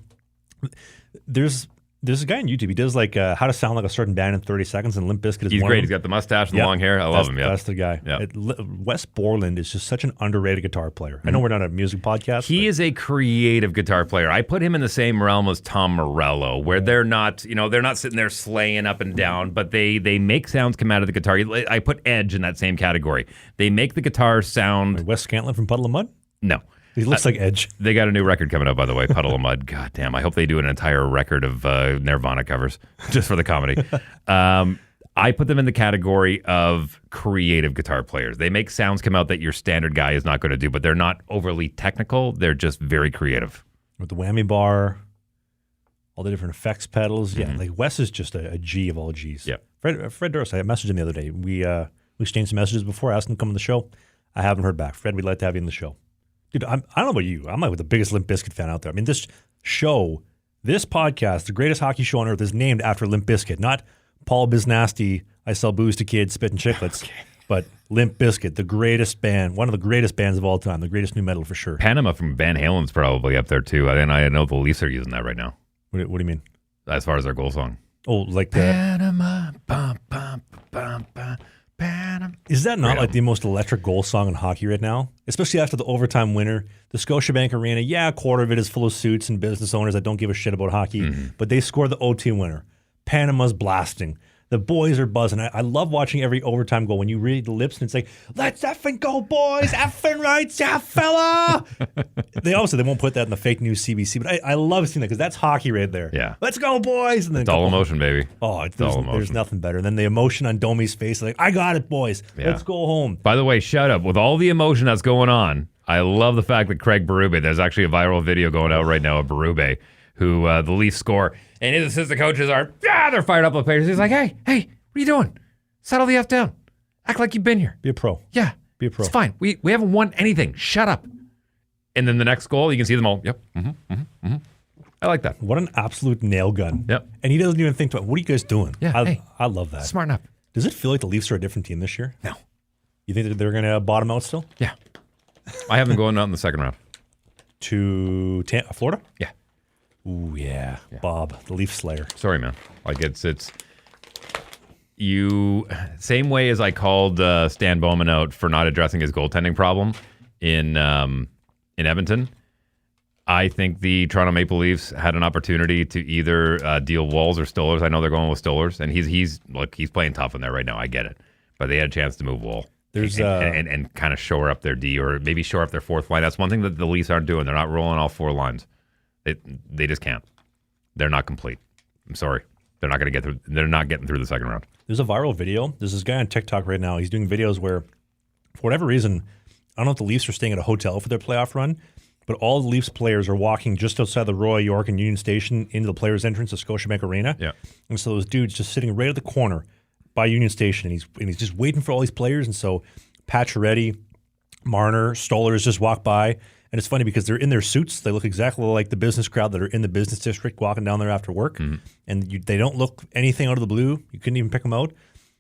There's a guy on YouTube. He does like how to sound like a certain band in 30 seconds, and Limp Bizkit is He's one great. of He's them. got the mustache and the long hair. I love him. Yeah, that's the guy. Yeah. Wes Borland is just such an underrated guitar player. I know we're not a music podcast. He is a creative guitar player. I put him in the same realm as Tom Morello, where they're not sitting there slaying up and down, but they make sounds come out of the guitar. I put Edge in that same category. They make the guitar sound. Wes Scantlin from Puddle of Mud? No. He looks like Edge. They got a new record coming out, by the way, Puddle of Mud. God damn, I hope they do an entire record of Nirvana covers just for the comedy. I put them in the category of creative guitar players. They make sounds come out that your standard guy is not going to do, but they're not overly technical. They're just very creative. With the whammy bar, all the different effects pedals. Yeah, like Wes is just a G of all Gs. Yeah. Fred Durst, I messaged him the other day. We exchanged some messages before. I asked him to come on the show. I haven't heard back. Fred, we'd like to have you on the show. Dude, I don't know about you. I'm like the biggest Limp Bizkit fan out there. I mean, this podcast, the greatest hockey show on earth, is named after Limp Bizkit, not Paul Biznasty, I sell booze to kids, spitting chiclets, but Limp Bizkit, the greatest band, one of the greatest bands of all time, the greatest new metal for sure. Panama from Van Halen's probably up there too. And I know the Leafs are using that right now. What do you mean? As far as their goal song. Oh, like the Panama, bum, bum, bum, bum. Panama. Is that not like the most electric goal song in hockey right now? Especially after the overtime winner. The Scotiabank Arena, a quarter of it is full of suits and business owners that don't give a shit about hockey, but they score the OT winner. Panama's blasting. The boys are buzzing. I love watching every overtime goal when you read the lips and it's like, let's effing go, boys. Effing rights, yeah, fella. They obviously won't put that in the fake news CBC, but I love seeing that because that's hockey right there. Yeah. Let's go, boys. And then It's all emotion, baby. Oh, all emotion. There's nothing better. And then the emotion on Domi's face, like, I got it, boys. Yeah. Let's go home. By the way, shut up. With all the emotion that's going on, I love the fact that Craig Berube, there's actually a viral video going out right now of Berube, who the Leafs score, and his assistant coaches are, they're fired up with players. He's like, hey, what are you doing? Settle the F down. Act like you've been here. Be a pro. Yeah. Be a pro. It's fine. We haven't won anything. Shut up. And then the next goal, you can see them all. Yep. I like that. What an absolute nail gun. Yep. And he doesn't even think, what are you guys doing? Yeah. I love that. Smarten up. Does it feel like the Leafs are a different team this year? No. You think that they're going to bottom out still? Yeah. I have them going out in the second round. To Florida? Yeah. Ooh, yeah. Bob, the Leaf Slayer. Sorry, man. Like it's you. Same way as I called Stan Bowman out for not addressing his goaltending problem in Edmonton. I think the Toronto Maple Leafs had an opportunity to either deal Walls or Stollers. I know they're going with Stollers, and he's playing tough in there right now. I get it, but they had a chance to move Wall. There's and kind of shore up their D or maybe shore up their fourth line. That's one thing that the Leafs aren't doing. They're not rolling all four lines. They just can't. They're not complete. I'm sorry. They're not going to get through. They're not getting through the second round. There's a viral video. There's this guy on TikTok right now. He's doing videos where, for whatever reason, I don't know if the Leafs are staying at a hotel for their playoff run, but all the Leafs players are walking just outside the Royal York and Union Station into the players' entrance of Scotiabank Arena. Yeah. And so those dudes just sitting right at the corner by Union Station, and he's just waiting for all these players. And so Pacioretty, Marner, Stolarz just walk by. And it's funny because they're in their suits. They look exactly like the business crowd that are in the business district walking down there after work. And they don't look anything out of the blue. You couldn't even pick them out.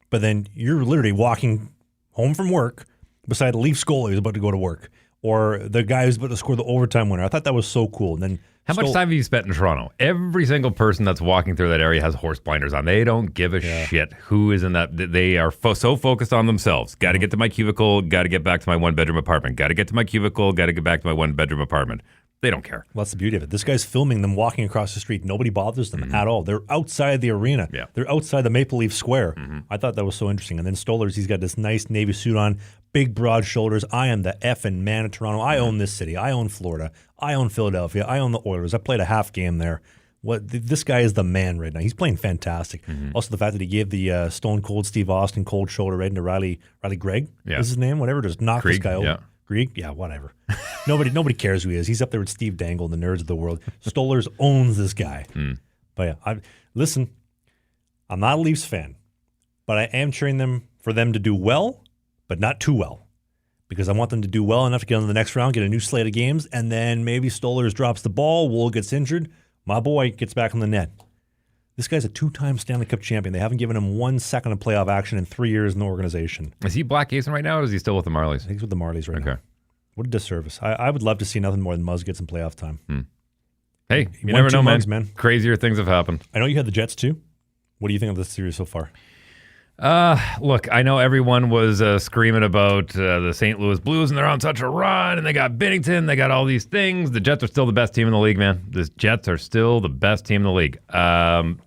But then you're literally walking home from work beside the Leafs goalie who's about to go to work, or the guy who's about to score the overtime winner. I thought that was so cool. And then How much time have you spent in Toronto? Every single person that's walking through that area has horse blinders on. They don't give a shit who is in that. They are so focused on themselves. Got to get to my cubicle. Got to get back to my one-bedroom apartment. Got to get to my cubicle. Got to get back to my one-bedroom apartment. They don't care. Well, that's the beauty of it. This guy's filming them walking across the street. Nobody bothers them at all. They're outside the arena. Yeah. They're outside the Maple Leaf Square. I thought that was so interesting. And then Stolarz, he's got this nice navy suit on, big broad shoulders. I am the effing man of Toronto. I own this city. I own Florida. I own Philadelphia. I own the Oilers. I played a half game there. This guy is the man right now. He's playing fantastic. Also, the fact that he gave the Stone Cold Steve Austin cold shoulder right into Riley Gregg. Yeah. Is his name? Whatever. Just knock Krieg, this guy over. yeah. Grieg? Yeah, whatever. Nobody cares who he is. He's up there with Steve Dangle and the nerds of the world. Stolarz owns this guy. But yeah, listen, I'm not a Leafs fan, but I am cheering them for them to do well, but not too well. Because I want them to do well enough to get on to the next round, get a new slate of games, and then maybe Stolarz drops the ball, Wool gets injured, my boy gets back on the net. This guy's a 2-time Stanley Cup champion. They haven't given him 1 second of playoff action in 3 years in the organization. Is he Black Ace right now, or is he still with the Marlies? I think he's with the Marlies right now. Okay. What a disservice. I would love to see nothing more than Muzz get some playoff time. Hey, He you won never 2 know, mugs, man. man. Crazier things have happened. I know you had the Jets too. What do you think of this series so far? Look, I know everyone was screaming about the St. Louis Blues, and they're on such a run, and they got Binnington, they got all these things. The Jets are still the best team in the league, man. The Jets are still the best team in the league.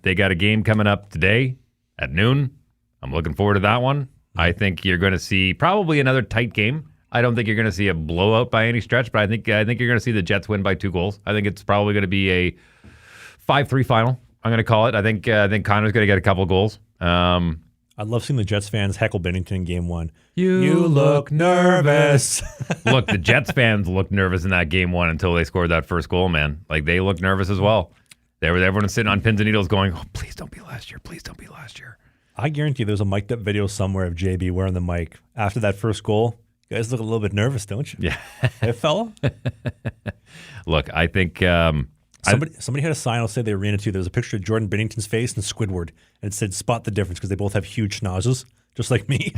They got a game coming up today at noon. I'm looking forward to that one. I think you're going to see probably another tight game. I don't think you're going to see a blowout by any stretch, but I think you're going to see the Jets win by 2 goals. I think it's probably going to be a 5-3 final. I'm going to call it. I think Connor's going to get a couple goals. I love seeing the Jets fans heckle Binnington in game 1. You look nervous. Look, the Jets fans looked nervous in that game 1 until they scored that first goal, man. Like, they looked nervous as well. Everyone was sitting on pins and needles going, oh, please don't be last year. Please don't be last year. I guarantee there's a mic'd up video somewhere of JB wearing the mic after that first goal. You guys look a little bit nervous, don't you? Yeah. Hey, fella? Look, I think... Somebody had a sign outside the arena too. There was a picture of Jordan Binnington's face and Squidward, and it said "Spot the difference" because they both have huge schnozzles, just like me.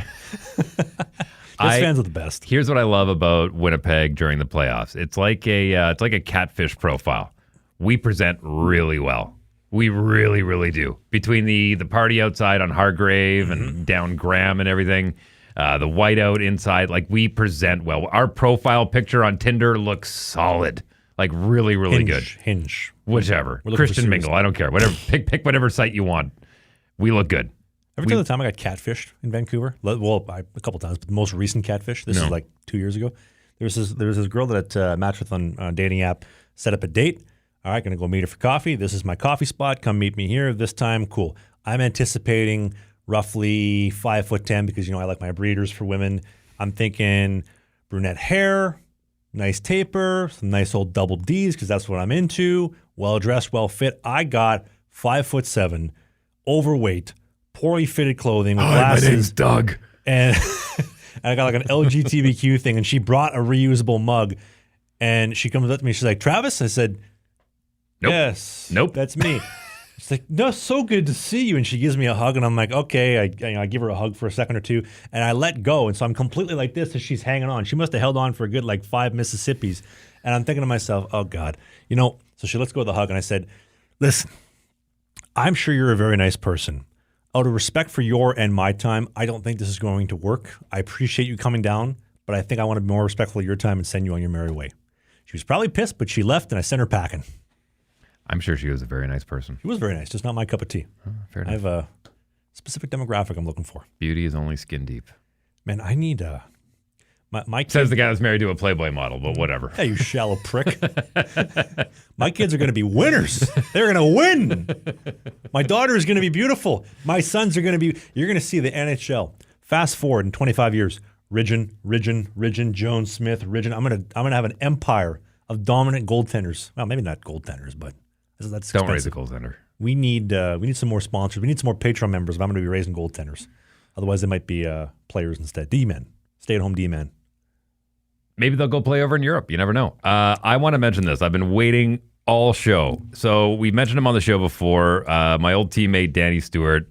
Jets fans are the best. Here's what I love about Winnipeg during the playoffs. It's like a catfish profile. We present really well. We really, really do. Between the party outside on Hargrave and down Graham and everything, the whiteout inside, like, we present well. Our profile picture on Tinder looks solid. Like, really, really good. Hinge. Whichever. Christian Mingle. I don't care. Whatever. Pick whatever site you want. We look good. Ever tell the time I got catfished in Vancouver? Well, a couple times, but the most recent catfish. This is like 2 years ago. There was this girl that I matched with on a dating app. Set up a date. All right, gonna go meet her for coffee. This is my coffee spot. Come meet me here this time. Cool. I'm anticipating roughly 5'10" because I like my breeders for women. I'm thinking brunette hair. Nice taper, some nice old double Ds because that's what I'm into. Well dressed, well fit. I got 5'7", overweight, poorly fitted clothing with glasses. My name's Doug. And I got like an LGBTQ thing, and she brought a reusable mug. And she comes up to me, she's like, "Travis?" I said, Nope. "Yes, Nope, that's me." She's like, "No, so good to see you." And she gives me a hug, and I'm like, okay. I give her a hug for a second or two, and I let go. And so I'm completely like this as she's hanging on. She must have held on for a good 5 Mississippis. And I'm thinking to myself, oh, God. So she lets go of the hug, and I said, "Listen, I'm sure you're a very nice person. Out of respect for your and my time, I don't think this is going to work. I appreciate you coming down, but I think I want to be more respectful of your time and send you on your merry way." She was probably pissed, but she left, and I sent her packing. I'm sure she was a very nice person. She was very nice, just not my cup of tea. Fair enough. I have a specific demographic I'm looking for. Beauty is only skin deep. Man, I need my kids. Says the guy that's married to a Playboy model, but whatever. Hey, you shallow prick. My kids are going to be winners. They're going to win. My daughter is going to be beautiful. My sons are going to be. You're going to see the NHL. Fast forward in 25 years. Ridgen, Jones, Smith, Ridgen. I'm going to have an empire of dominant goaltenders. Well, maybe not goaltenders, but that's Don't raise expensive. a goaltender. We need some more sponsors. We need some more Patreon members if I'm going to be raising goaltenders. Otherwise, they might be players instead. D-men. Stay-at-home D-men. Maybe they'll go play over in Europe. You never know. I want to mention this. I've been waiting all show. So we mentioned him on the show before. My old teammate, Danny Stewart.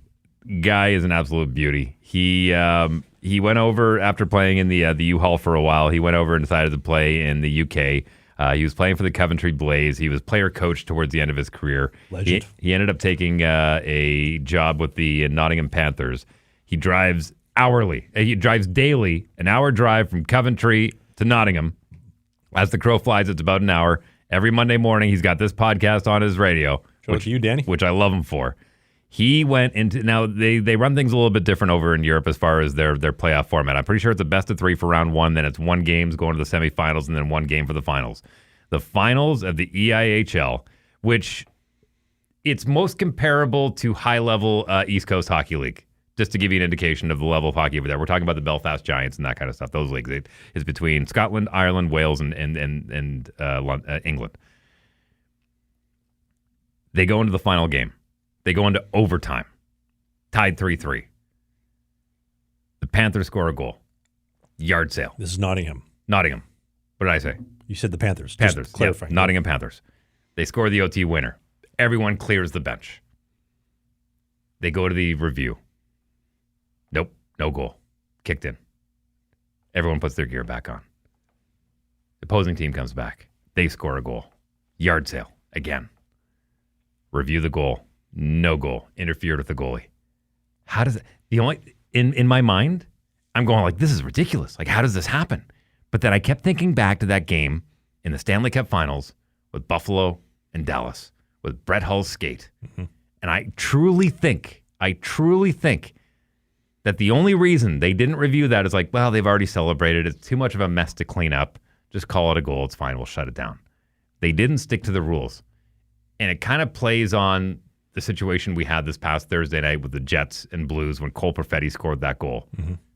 Guy is an absolute beauty. He went over after playing in the U-Haul for a while. He went over and decided to play in the UK. He was playing for the Coventry Blaze. He was player coach towards the end of his career. Legend. He ended up taking a job with the Nottingham Panthers. He drives hourly. He drives daily, an hour drive from Coventry to Nottingham. As the crow flies, it's about an hour. Every Monday morning, he's got this podcast on his radio. Shout out to you, Danny. Which I love him for. He went into, now they run things a little bit different over in Europe as far as their playoff format. I'm pretty sure it's a best of 3 for round 1, then it's 1 games going to the semifinals, and then 1 game for the finals. The finals of the EIHL, which it's most comparable to high-level East Coast Hockey League, just to give you an indication of the level of hockey over there. We're talking about the Belfast Giants and that kind of stuff. Those leagues, it's between Scotland, Ireland, Wales, and England. They go into the final game. They go into overtime, tied 3-3. The Panthers score a goal. Yard sale. This is Nottingham. Nottingham. What did I say? You said the Panthers. Panthers. Just clarifying. Yeah, Nottingham Panthers. They score the OT winner. Everyone clears the bench. They go to the review. Nope, no goal. Kicked in. Everyone puts their gear back on. The opposing team comes back. They score a goal. Yard sale again. Review the goal. No goal. Interfered with the goalie. How does it? The only in my mind, I'm going like, this is ridiculous. Like, how does this happen? But then I kept thinking back to that game in the Stanley Cup Finals with Buffalo and Dallas with Brett Hull's skate, and I truly think that the only reason they didn't review that is like, well, they've already celebrated. It's too much of a mess to clean up. Just call it a goal. It's fine. We'll shut it down. They didn't stick to the rules, and it kind of plays on the situation we had this past Thursday night with the Jets and Blues when Cole Perfetti scored that goal.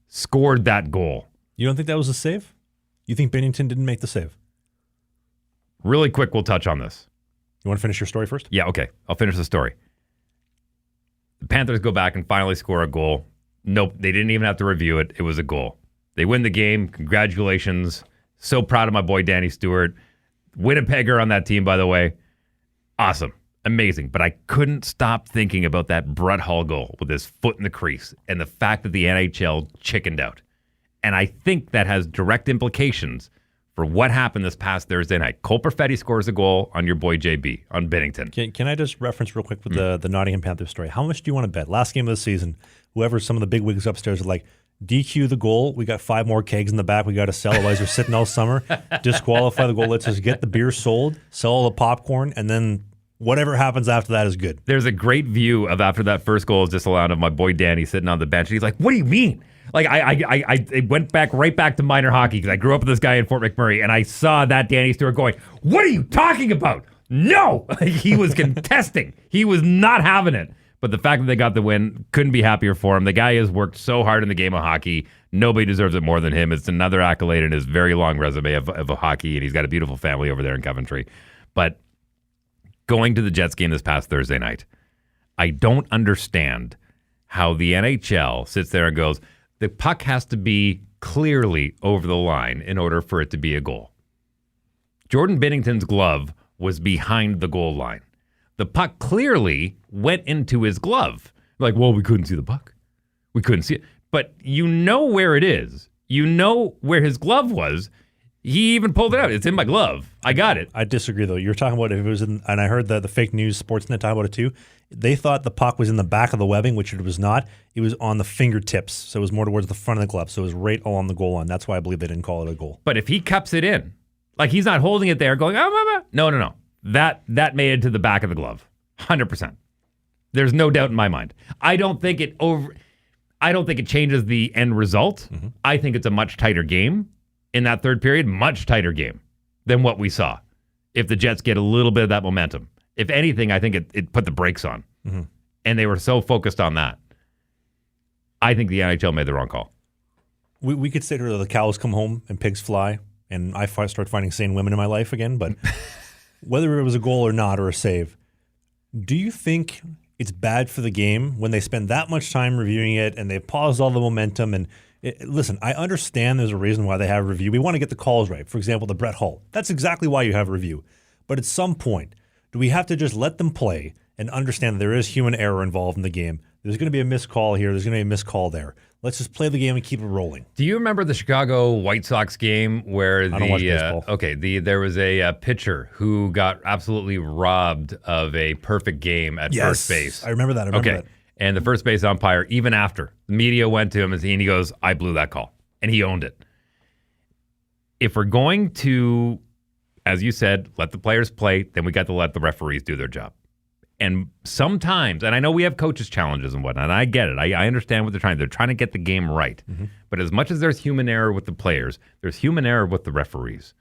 Scored that goal. You don't think that was a save? You think Binnington didn't make the save? Really quick, we'll touch on this. You want to finish your story first? Yeah, okay. I'll finish the story. The Panthers go back and finally score a goal. Nope, they didn't even have to review it. It was a goal. They win the game. Congratulations. So proud of my boy Danny Stewart. Winnipegger on that team, by the way. Awesome. Amazing. But I couldn't stop thinking about that Brett Hull goal with his foot in the crease and the fact that the NHL chickened out. And I think that has direct implications for what happened this past Thursday night. Cole Perfetti scores a goal on your boy JB, on Binnington. Can I just reference real quick with the Nottingham Panthers story? How much do you want to bet? Last game of the season, whoever, some of the big wigs upstairs are like, DQ the goal. We got 5 more kegs in the back. We got to sell. Otherwise, we're sitting all summer. Disqualify the goal. Let's just get the beer sold, sell all the popcorn, and then whatever happens after that is good. There's a great view of after that first goal is disallowed of my boy Danny sitting on the bench. And he's like, what do you mean? Like, I went right back to minor hockey because I grew up with this guy in Fort McMurray, and I saw that Danny Stewart going, what are you talking about? No! He was contesting. He was not having it. But the fact that they got the win, couldn't be happier for him. The guy has worked so hard in the game of hockey. Nobody deserves it more than him. It's another accolade in his very long resume of hockey, and he's got a beautiful family over there in Coventry. But going to the Jets game this past Thursday night, I don't understand how the NHL sits there and goes, the puck has to be clearly over the line in order for it to be a goal. Jordan Binnington's glove was behind the goal line. The puck clearly went into his glove. Like, well, we couldn't see the puck. We couldn't see it. But you know where it is. You know where his glove was. He even pulled it out. It's in my glove. I got it. I disagree, though. You're talking about if it was in, and I heard the fake news Sportsnet talk about it too. They thought the puck was in the back of the webbing, which it was not. It was on the fingertips, so it was more towards the front of the glove. So it was right along the goal line. That's why I believe they didn't call it a goal. But if he cups it in, like he's not holding it there going, no. That made it to the back of the glove. 100%. There's no doubt in my mind. I don't think it changes the end result. Mm-hmm. I think it's a much tighter game in that third period, much tighter game than what we saw. If the Jets get a little bit of that momentum. If anything, I think it put the brakes on. Mm-hmm. And they were so focused on that. I think the NHL made the wrong call. We could say to the cows come home and pigs fly. and I started finding sane women in my life again, but whether it was a goal or not or a save, do you think it's bad for the game when they spend that much time reviewing it and they pause all the momentum? And listen, I understand there's a reason why they have a review. We want to get the calls right. For example, the Brett Hull. That's exactly why you have a review. But at some point, do we have to just let them play and understand that there is human error involved in the game? There's going to be a missed call here. There's going to be a missed call there. Let's just play the game and keep it rolling. Do you remember the Chicago White Sox game where I don't watch baseball. There was a pitcher who got absolutely robbed of a perfect game at first base? I remember that. Okay. And the first base umpire, even after the media went to him and he goes, I blew that call. And he owned it. If we're going to, as you said, let the players play, then we got to let the referees do their job. And sometimes, and I know we have coaches' challenges and whatnot, and I get it. I understand what they're trying. They're trying to get the game right. Mm-hmm. But as much as there's human error with the players, there's human error with the referees.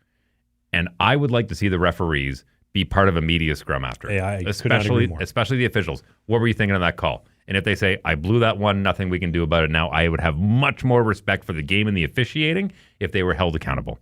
And I would like to see the referees be part of a media scrum after. Yeah, I could not agree more. Especially the officials. What were you thinking of that call? And if they say, I blew that one, nothing we can do about it now, I would have much more respect for the game and the officiating if they were held accountable.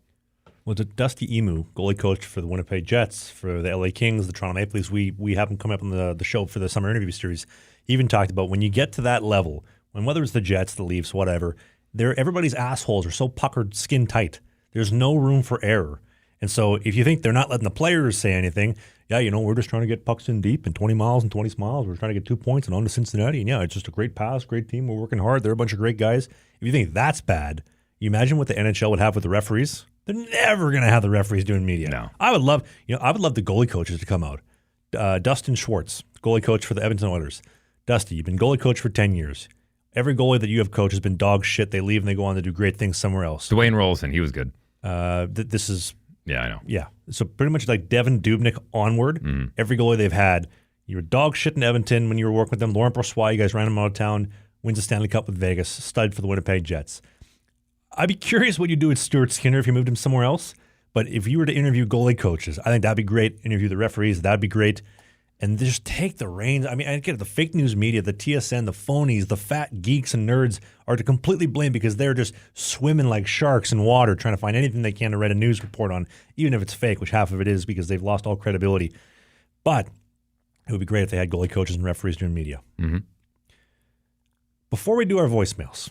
Well, Dusty Emu, goalie coach for the Winnipeg Jets, for the LA Kings, the Toronto Maple Leafs, we have him come up on the show for the summer interview series. He even talked about when you get to that level, when whether it's the Jets, the Leafs, whatever, everybody's assholes are so puckered skin tight. There's no room for error. And so if you think they're not letting the players say anything, we're just trying to get pucks in deep and 20 miles and 20 miles. We're trying to get 2 points and on to Cincinnati. And it's just a great pass, great team. We're working hard. They're a bunch of great guys. If you think that's bad, you imagine what the NHL would have with the referees? They're never going to have the referees doing media. No. I would love the goalie coaches to come out. Dustin Schwartz, goalie coach for the Edmonton Oilers. Dusty, you've been goalie coach for 10 years. Every goalie that you have coached has been dog shit. They leave and they go on to do great things somewhere else. Dwayne Rolson, he was good. This is... Yeah, I know. Yeah. So pretty much like Devin Dubnyk onward, every goalie they've had, you were dog shit in Edmonton when you were working with them. Laurent Brossoit, you guys ran him out of town, wins the Stanley Cup with Vegas, stud for the Winnipeg Jets. I'd be curious what you do with Stuart Skinner if you moved him somewhere else. But if you were to interview goalie coaches, I think that'd be great. Interview the referees, that'd be great. And just take the reins. I mean, I get it. The fake news media, the TSN, the phonies, the fat geeks and nerds are to completely blame because they're just swimming like sharks in water trying to find anything they can to write a news report on, even if it's fake, which half of it is because they've lost all credibility. But it would be great if they had goalie coaches and referees doing media. Mm-hmm. Before we do our voicemails,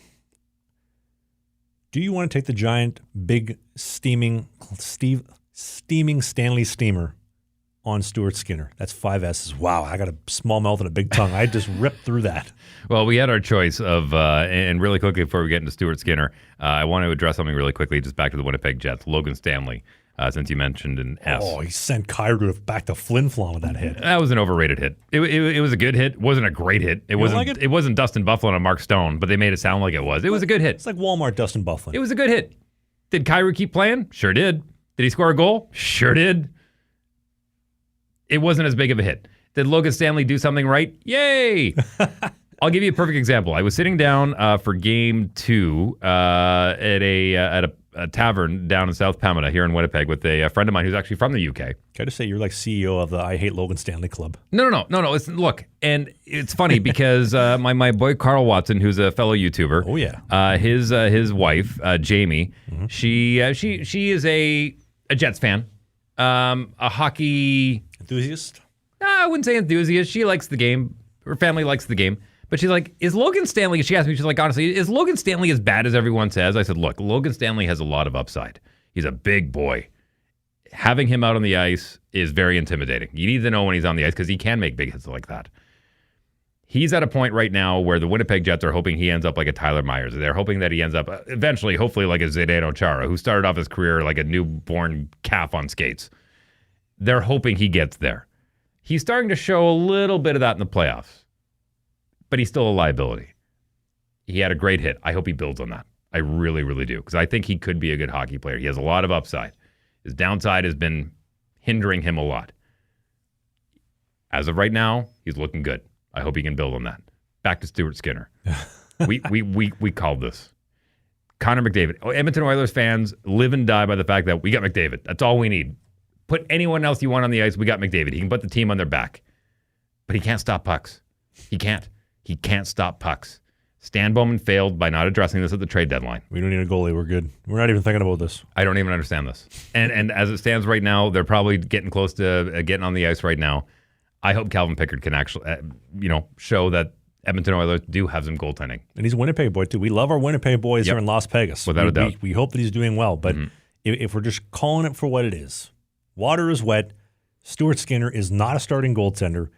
do you want to take the giant, big, steaming Stanley steamer on Stuart Skinner? That's 5 S's. Wow, I got a small mouth and a big tongue. I just ripped through that. Well, we had our choice of, and really quickly before we get into Stuart Skinner, I want to address something really quickly, just back to the Winnipeg Jets. Logan Stanley, since you mentioned an S. Oh, he sent Kyrou back to Flin Flon with that hit. That was an overrated hit. It was a good hit. It wasn't a great hit. It wasn't. Like it? It wasn't Dustin Byfuglien and Mark Stone, but they made it sound like it was. It was a good hit. It's like Walmart Dustin Byfuglien. It was a good hit. Did Kyrou keep playing? Sure did. Did he score a goal? Sure did. It wasn't as big of a hit. Did Logan Stanley do something right? Yay! I'll give you a perfect example. I was sitting down for Game 2 at a tavern down in South Pemina here in Winnipeg with a friend of mine who's actually from the UK. Can I just say you're like CEO of the I Hate Logan Stanley Club? No. Look, and it's funny because my boy Carl Watson, who's a fellow YouTuber. Oh yeah. His wife Jamie, she is a Jets fan, a hockey enthusiast. I wouldn't say enthusiast. She likes the game. Her family likes the game. But she's like, is Logan Stanley, she asked me, she's like, honestly, is Logan Stanley as bad as everyone says? I said, look, Logan Stanley has a lot of upside. He's a big boy. Having him out on the ice is very intimidating. You need to know when he's on the ice because he can make big hits like that. He's at a point right now where the Winnipeg Jets are hoping he ends up like a Tyler Myers. They're hoping that he ends up eventually, hopefully, like a Zdeno Chara, who started off his career like a newborn calf on skates. They're hoping he gets there. He's starting to show a little bit of that in the playoffs, but he's still a liability. He had a great hit. I hope he builds on that. I really, really do, because I think he could be a good hockey player. He has a lot of upside. His downside has been hindering him a lot. As of right now, he's looking good. I hope he can build on that. Back to Stuart Skinner. We called this. Connor McDavid. Edmonton Oilers fans live and die by the fact that we got McDavid. That's all we need. Put anyone else you want on the ice. We got McDavid. He can put the team on their back. But he can't stop pucks. He can't. He can't stop pucks. Stan Bowman failed by not addressing this at the trade deadline. We don't need a goalie. We're good. We're not even thinking about this. I don't even understand this. And as it stands right now, they're probably getting close to getting on the ice right now. I hope Calvin Pickard can actually, show that Edmonton Oilers do have some goaltending. And he's a Winnipeg boy, too. We love our Winnipeg boys here in Las Vegas. Without a doubt. We hope that he's doing well. But if we're just calling it for what it is, water is wet. Stuart Skinner is not a starting goaltender.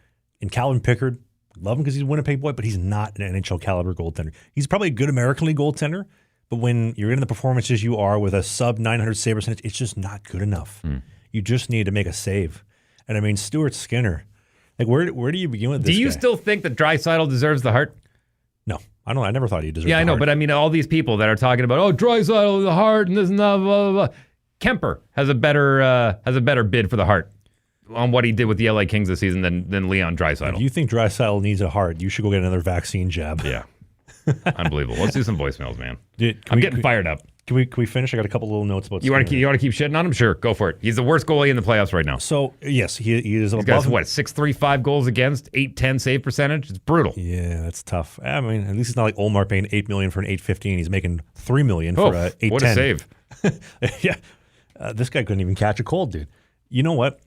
And Calvin Pickard, love him because he's a Winnipeg boy, but he's not an NHL caliber goaltender. He's probably a good American League goaltender, but when you're in the performances you are with a sub 900 save percentage, it's just not good enough. You just need to make a save. And I mean, Stuart Skinner, like where do you begin with this? Do you guy? still think that Draisaitl deserves the Hart? No, I don't. I never thought he deserved. Yeah, I know, Hart. but I mean, all these people that are talking about Draisaitl the Hart and this and that, blah, blah, blah. Kemper has a better bid for the Hart on what he did with the LA Kings this season than Leon Draisaitl. If you think Draisaitl needs a heart, you should go get another vaccine jab. Yeah. Unbelievable. Let's do some voicemails, man. Dude, I'm getting fired up. Can we finish? I got a couple little notes about. You want to keep shitting on him? Sure, go for it. He's the worst goalie in the playoffs right now. So yes, he is. He's got 6.35 goals against, 8.10 save percentage. It's brutal. Yeah, that's tough. I mean, at least it's not like Ullmark paying $8 million for an 8.15. He's making $3 million for a 8.10. What a save! Yeah, this guy couldn't even catch a cold, dude. You know what?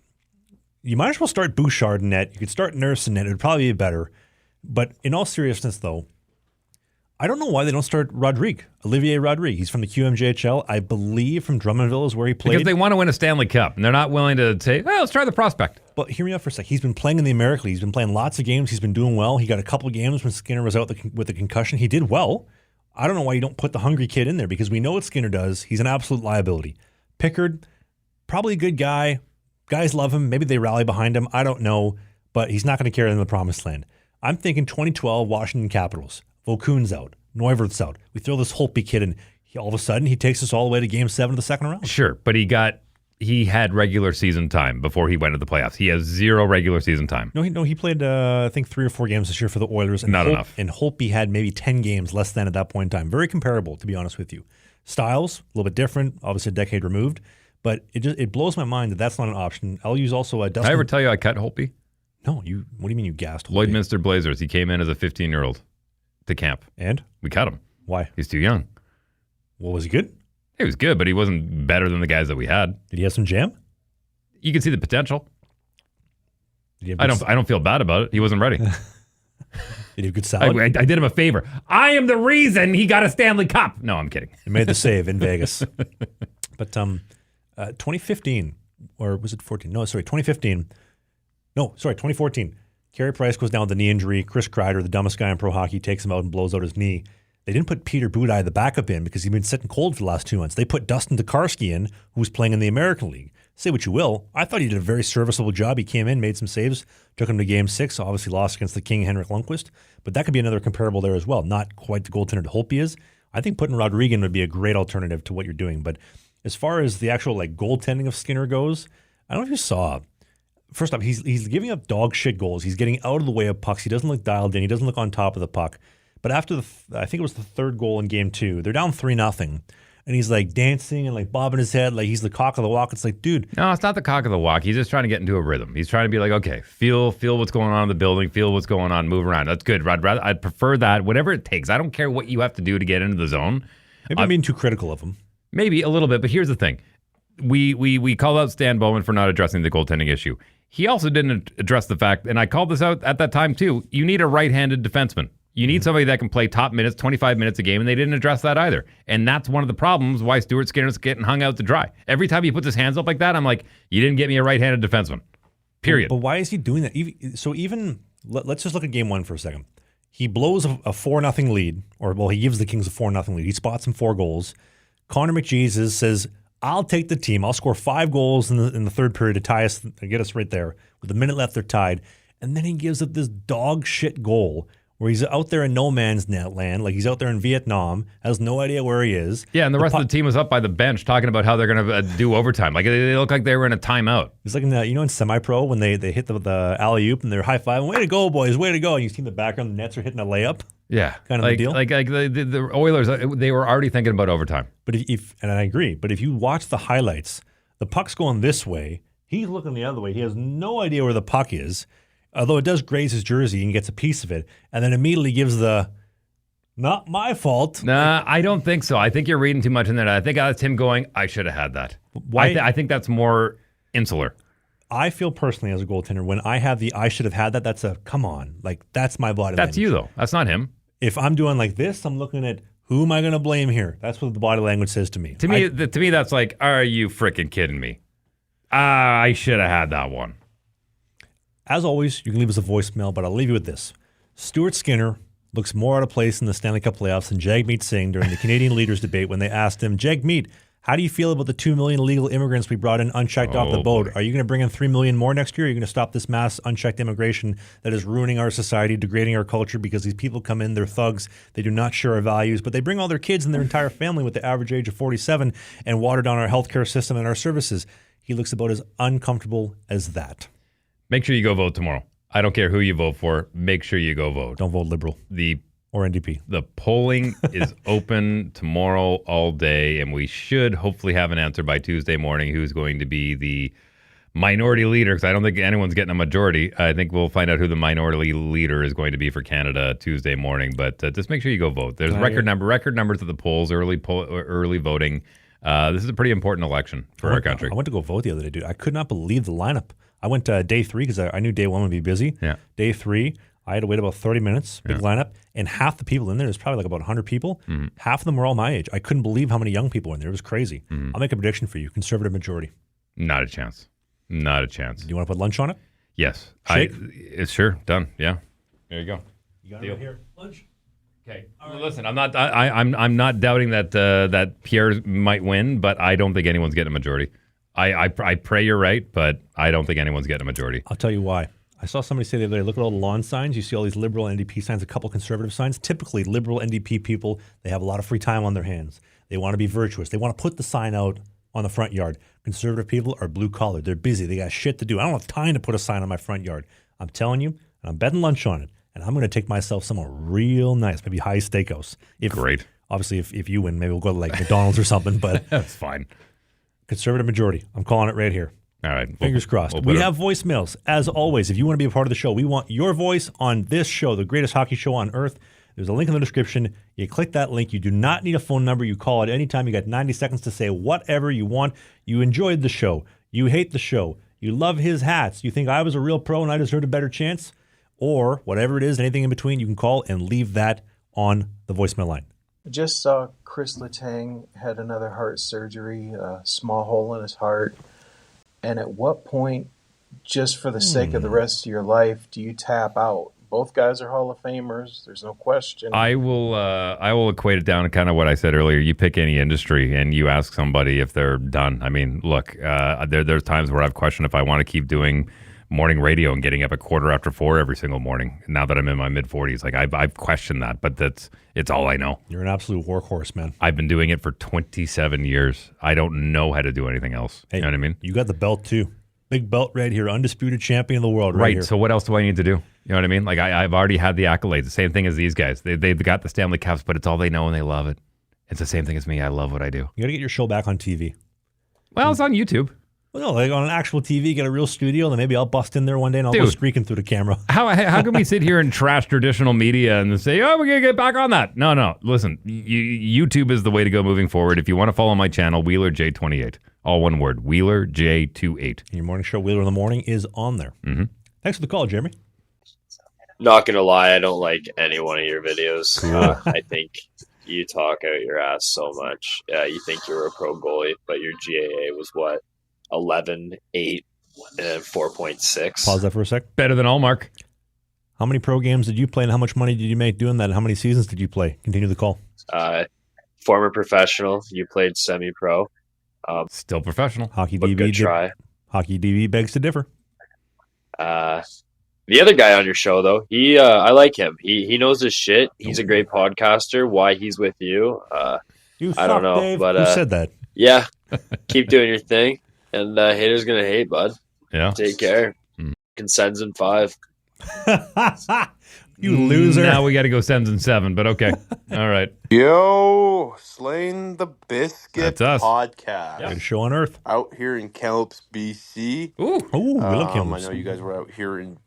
You might as well start Bouchard in net. You could start Nurse in net. It would probably be better. But in all seriousness, though, I don't know why they don't start Olivier Rodrigue. He's from the QMJHL. I believe from Drummondville is where he played. Because they want to win a Stanley Cup, and they're not willing to say, let's try the prospect. But hear me out for a sec. He's been playing in the American League. He's been playing lots of games. He's been doing well. He got a couple of games when Skinner was out with the concussion. He did well. I don't know why you don't put the hungry kid in there because we know what Skinner does. He's an absolute liability. Pickard, probably a good guy. Guys love him. Maybe they rally behind him. I don't know. But he's not going to carry them to the promised land. I'm thinking 2012 Washington Capitals. Vokun's out. Neuwirth's out. We throw this Holtby kid in. All of a sudden, he takes us all the way to Game 7 of the second round. Sure, but he had regular season time before he went to the playoffs. He has 0 regular season time. No, he played, I think, 3 or 4 games this year for the Oilers. And Not enough. And Holtby had maybe 10 games less than at that point in time. Very comparable, to be honest with you. Styles, a little bit different, obviously a decade removed. But it blows my mind that that's not an option. I'll use also a Dustin. Did I ever tell you I cut Holtby? No, what do you mean you gassed Holtby? Lloydminster Blazers. He came in as a 15-year-old to camp. And? We cut him. Why? He's too young. Well, was he good? He was good, but he wasn't better than the guys that we had. Did he have some jam? You can see the potential. Did he have I don't feel bad about it. He wasn't ready. Did he have good salad? I did him a favor. I am the reason he got a Stanley Cup. No, I'm kidding. He made the save in Vegas. But 2015, or was it 14? No, sorry, 2015. No, sorry, 2014. Carey Price goes down with a knee injury. Chris Kreider, the dumbest guy in pro hockey, takes him out and blows out his knee. They didn't put Peter Budaj, the backup, in because he'd been sitting cold for the last 2 months. They put Dustin Tokarski in, who was playing in the American League. Say what you will. I thought he did a very serviceable job. He came in, made some saves, took him to Game 6, obviously lost against the King, Henrik Lundqvist. But that could be another comparable there as well. Not quite the goaltender that Holtby is. I think putting Rodrigue in would be a great alternative to what you're doing. But as far as the actual goaltending of Skinner goes, I don't know if you saw. First off, he's giving up dog shit goals. He's getting out of the way of pucks. He doesn't look dialed in. He doesn't look on top of the puck. But after I think it was the third goal in Game 2, they're down 3-0. And he's dancing and bobbing his head like he's the cock of the walk. It's dude. No, it's not the cock of the walk. He's just trying to get into a rhythm. He's trying to be okay, feel what's going on in the building, feel what's going on, move around. That's good. I'd prefer that. Whatever it takes. I don't care what you have to do to get into the zone. Maybe I'm being too critical of him. Maybe a little bit, but here's the thing. We called out Stan Bowman for not addressing the goaltending issue. He also didn't address the fact, and I called this out at that time too, you need a right-handed defenseman. You need somebody that can play top minutes, 25 minutes a game, and they didn't address that either. And that's one of the problems why Stuart Skinner's getting hung out to dry. Every time he puts his hands up like that, I'm like, you didn't get me a right-handed defenseman. Period. But why is he doing that? Let's just look at Game 1 for a second. He blows a 4-0 lead, he gives the Kings a 4-0 lead. He spots him 4 goals. Connor McJesus says, I'll take the team. I'll score 5 goals in the third period to tie us, to get us right there. With a minute left, they're tied. And then he gives up this dog shit goal where he's out there in no man's net land, like he's out there in Vietnam, has no idea where he is. Yeah, and the rest of the team was up by the bench talking about how they're going to do overtime. They look like they were in a timeout. It's like in semi-pro when they hit the alley-oop and they're high-fiving, way to go, boys, way to go. And you see in the background the Nets are hitting a layup. Yeah. Kind of the deal. The Oilers, they were already thinking about overtime. But and I agree, but if you watch the highlights, the puck's going this way, he's looking the other way. He has no idea where the puck is. Although it does graze his jersey and gets a piece of it, and then immediately gives the Not my fault. Nah, I don't think so. I think you're reading too much in there. I think that's him going, I should have had that. Why? I think that's more insular. I feel personally as a goaltender, when I have the I should have had that, that's a come on. Like, that's my body language. That's you, though. That's not him. If I'm doing like this, I'm looking at who am I going to blame here? That's what the body language says to me. To me, that's like, are you freaking kidding me? I should have had that one. As always, you can leave us a voicemail, but I'll leave you with this. Stuart Skinner looks more out of place in the Stanley Cup playoffs than Jagmeet Singh during the Canadian leaders debate when they asked him, Jagmeet, how do you feel about the 2 million illegal immigrants we brought in unchecked off the boat? Are you going to bring in 3 million more next year? Are you going to stop this mass unchecked immigration that is ruining our society, degrading our culture because these people come in, they're thugs, they do not share our values, but they bring all their kids and their entire family with the average age of 47 and water down our healthcare system and our services. He looks about as uncomfortable as that. Make sure you go vote tomorrow. I don't care who you vote for. Make sure you go vote. Don't vote Liberal or NDP. The polling is open tomorrow all day, and we should hopefully have an answer by Tuesday morning who's going to be the minority leader, because I don't think anyone's getting a majority. I think we'll find out who the minority leader is going to be for Canada Tuesday morning, but just make sure you go vote. There's record numbers at the polls, early voting. This is a pretty important election for our country. I went to go vote the other day, dude. I could not believe the lineup. I went to day 3 because I knew day 1 would be busy. Yeah. Day 3, I had to wait about 30 minutes, big lineup, and half the people in there's probably like about 100 people. Mm-hmm. Half of them were all my age. I couldn't believe how many young people were in there. It was crazy. Mm-hmm. I'll make a prediction for you. Conservative majority. Not a chance. Not a chance. Do you want to put lunch on it? Yes. Shake? It's sure. Done. Yeah. There you go. You got it right here. Lunch. Okay. Right. Listen, I'm not doubting that Pierre might win, but I don't think anyone's getting a majority. I pray you're right, but I don't think anyone's getting a majority. I'll tell you why. I saw somebody say the other day, look at all the lawn signs. You see all these liberal NDP signs, a couple conservative signs. Typically, liberal NDP people, they have a lot of free time on their hands. They want to be virtuous. They want to put the sign out on the front yard. Conservative people are blue-collar. They're busy. They got shit to do. I don't have time to put a sign on my front yard. I'm telling you, and I'm betting lunch on it. And I'm going to take myself somewhere real nice, maybe high steakhouse. Great. Obviously, if you win, maybe we'll go to like McDonald's or something. But that's fine. Conservative majority. I'm calling it right here. All right. Fingers crossed. We have voicemails. As always, if you want to be a part of the show, we want your voice on this show, the greatest hockey show on earth. There's a link in the description. You click that link. You do not need a phone number. You call it anytime. You got 90 seconds to say whatever you want. You enjoyed the show. You hate the show. You love his hats. You think I was a real pro and I deserved a better chance? Or whatever it is, anything in between, you can call and leave that on the voicemail line. I just saw Chris Letang had another heart surgery, a small hole in his heart. And at what point, just for the sake of the rest of your life, do you tap out? Both guys are Hall of Famers. There's no question. I will equate it down to kind of what I said earlier. You pick any industry and you ask somebody if they're done. I mean, look, there's times where I've questioned if I want to keep doing morning radio and getting up at 4:15 every single morning. Now that I'm in my mid-40s, like I've questioned that, but it's all I know. You're an absolute workhorse, man. I've been doing it for 27 years. I don't know how to do anything else. Hey, you know what I mean? You got the belt too. Big belt right here, undisputed champion of the world right here. So what else do I need to do? You know what I mean? Like I've already had the accolades. The same thing as these guys. They've got the Stanley Cups, but it's all they know and they love it. It's the same thing as me. I love what I do. You got to get your show back on TV. Well, it's on YouTube. Well, no, like on an actual TV, get a real studio, and then maybe I'll bust in there one day and I'll go streaking through the camera. How can we sit here and trash traditional media and say, oh, we're going to get back on that? No. Listen, YouTube is the way to go moving forward. If you want to follow my channel, Wheeler J28. All one word, Wheeler J28. Your morning show, Wheeler in the Morning, is on there. Mm-hmm. Thanks for the call, Jeremy. Not going to lie, I don't like any one of your videos. I think you talk out your ass so much. You think you're a pro goalie, but your GAA was what? 11, 8, and 4.6. Pause that for a sec. Better than Ullmark. How many pro games did you play and how much money did you make doing that? And how many seasons did you play? Continue the call. Former professional. You played semi-pro. Still professional. Hockey DB. Try. Hockey DB begs to differ. The other guy on your show, though, I like him. He knows his shit. He's a great podcaster. Why he's with you, I don't know. Dave. But who said that? Yeah, keep doing your thing. And haters gonna hate, bud. Yeah. Take care. Sends in 5. You loser. Now we got to go Sens in 7, but okay. All right. Yo, Slaying the Biscuit That's us. podcast. Good show on earth. Out here in Kamloops, BC. Ooh, we love I Kamloops. know you guys were out here in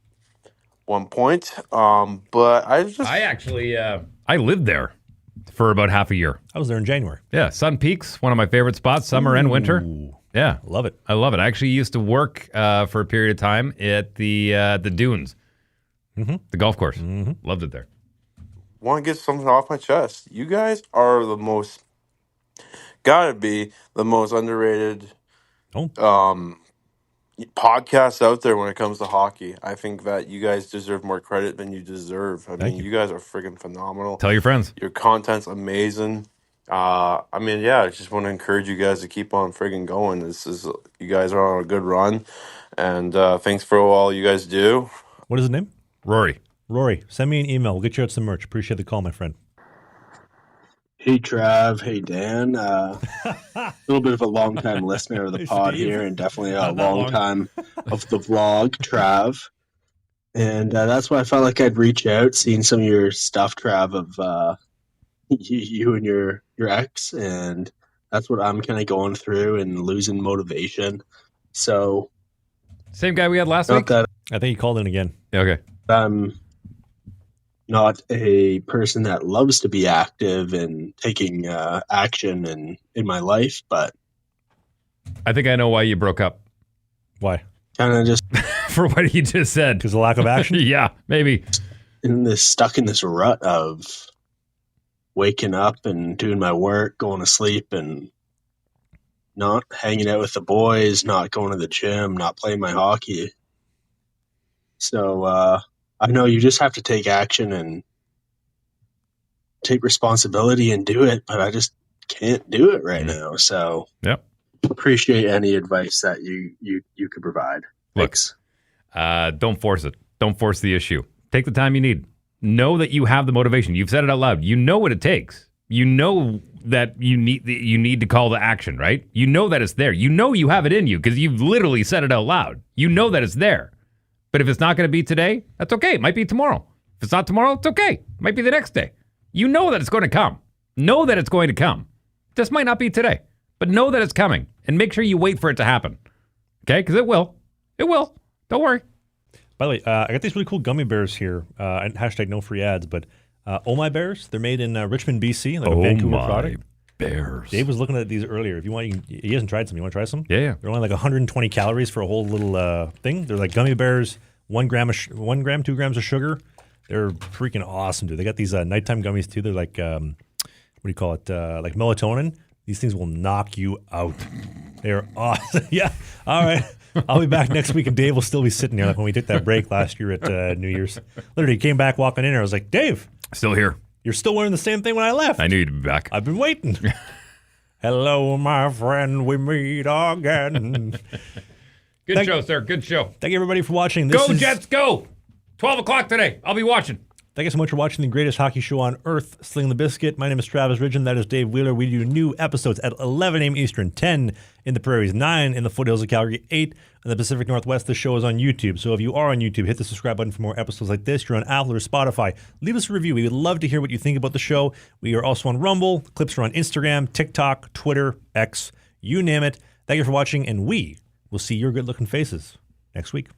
one point. But I actually I lived there for about half a year. I was there in January. Yeah, Sun Peaks, one of my favorite spots, summer and winter. Ooh, Yeah, love it. I love it. I actually used to work for a period of time at the Dunes, the golf course. Loved it there. Want to get something off my chest. You guys are gotta be the most underrated podcasts out there when it comes to hockey. I think that you guys deserve more credit than you deserve. I mean, you guys are freaking phenomenal. Tell your friends. Your content's amazing. I just want to encourage you guys to keep on friggin' going. You guys are on a good run, and thanks for all you guys do. What is his name? Rory, send me an email. We'll get you out some merch. Appreciate the call, my friend. Hey, Trav. Hey, Dan. A little bit of a long-time listener of the pod here, and definitely a long time of the vlog, Trav. And that's why I felt like I'd reach out, seeing some of your stuff, Trav, of you and your ex, and that's what I'm kind of going through and losing motivation. So, same guy we had last week. I think he called in again. Yeah, okay. I'm not a person that loves to be active and taking action in my life, but I think I know why you broke up. Why? Kind of just for what you just said. Because of lack of action? Yeah, maybe. Stuck in this rut of waking up and doing my work, going to sleep, and not hanging out with the boys, not going to the gym, not playing my hockey. So I know you just have to take action and take responsibility and do it, but I just can't do it right now. So yep. Appreciate any advice that you could provide. Thanks. Look, don't force it. Don't force the issue. Take the time you need. Know that you have the motivation. You've said it out loud. You know what it takes. You know that you need to call to action, right? You know that it's there. You know you have it in you because you've literally said it out loud. You know that it's there. But if it's not going to be today, that's okay. It might be tomorrow. If it's not tomorrow, it's okay. It might be the next day. You know that it's going to come. Know that it's going to come. This might not be today, but know that it's coming. And make sure you wait for it to happen. Okay? Because it will. It will. Don't worry. By the way, I got these really cool gummy bears here. And hashtag no free ads, but Oh My Bears. They're made in Richmond, BC, like a Vancouver product. Bears. Dave was looking at these earlier. If you want, he hasn't tried some. You want to try some? Yeah. They're only like 120 calories for a whole little thing. They're like gummy bears, 2 grams of sugar. They're freaking awesome, dude. They got these nighttime gummies too. They're like, what do you call it? Like melatonin. These things will knock you out. They're awesome. Yeah. All right. I'll be back next week, and Dave will still be sitting there like when we took that break last year at New Year's. Literally came back walking in there. I was like, Dave. Still here. You're still wearing the same thing when I left. I knew you'd be back. I've been waiting. Hello, my friend. We meet again. Good show, sir. Good show. Thank you, everybody, for watching. Go, Jets, go. 12 o'clock today. I'll be watching. Thank you so much for watching the greatest hockey show on earth, Sling the Biscuit. My name is Travis Ridgen. That is Dave Wheeler. We do new episodes at 11 a.m. Eastern, 10 in the Prairies, 9 in the foothills of Calgary, 8 in the Pacific Northwest. The show is on YouTube. So if you are on YouTube, hit the subscribe button for more episodes like this. You're on Apple or Spotify. Leave us a review. We would love to hear what you think about the show. We are also on Rumble. Clips are on Instagram, TikTok, Twitter, X, you name it. Thank you for watching, and we will see your good-looking faces next week.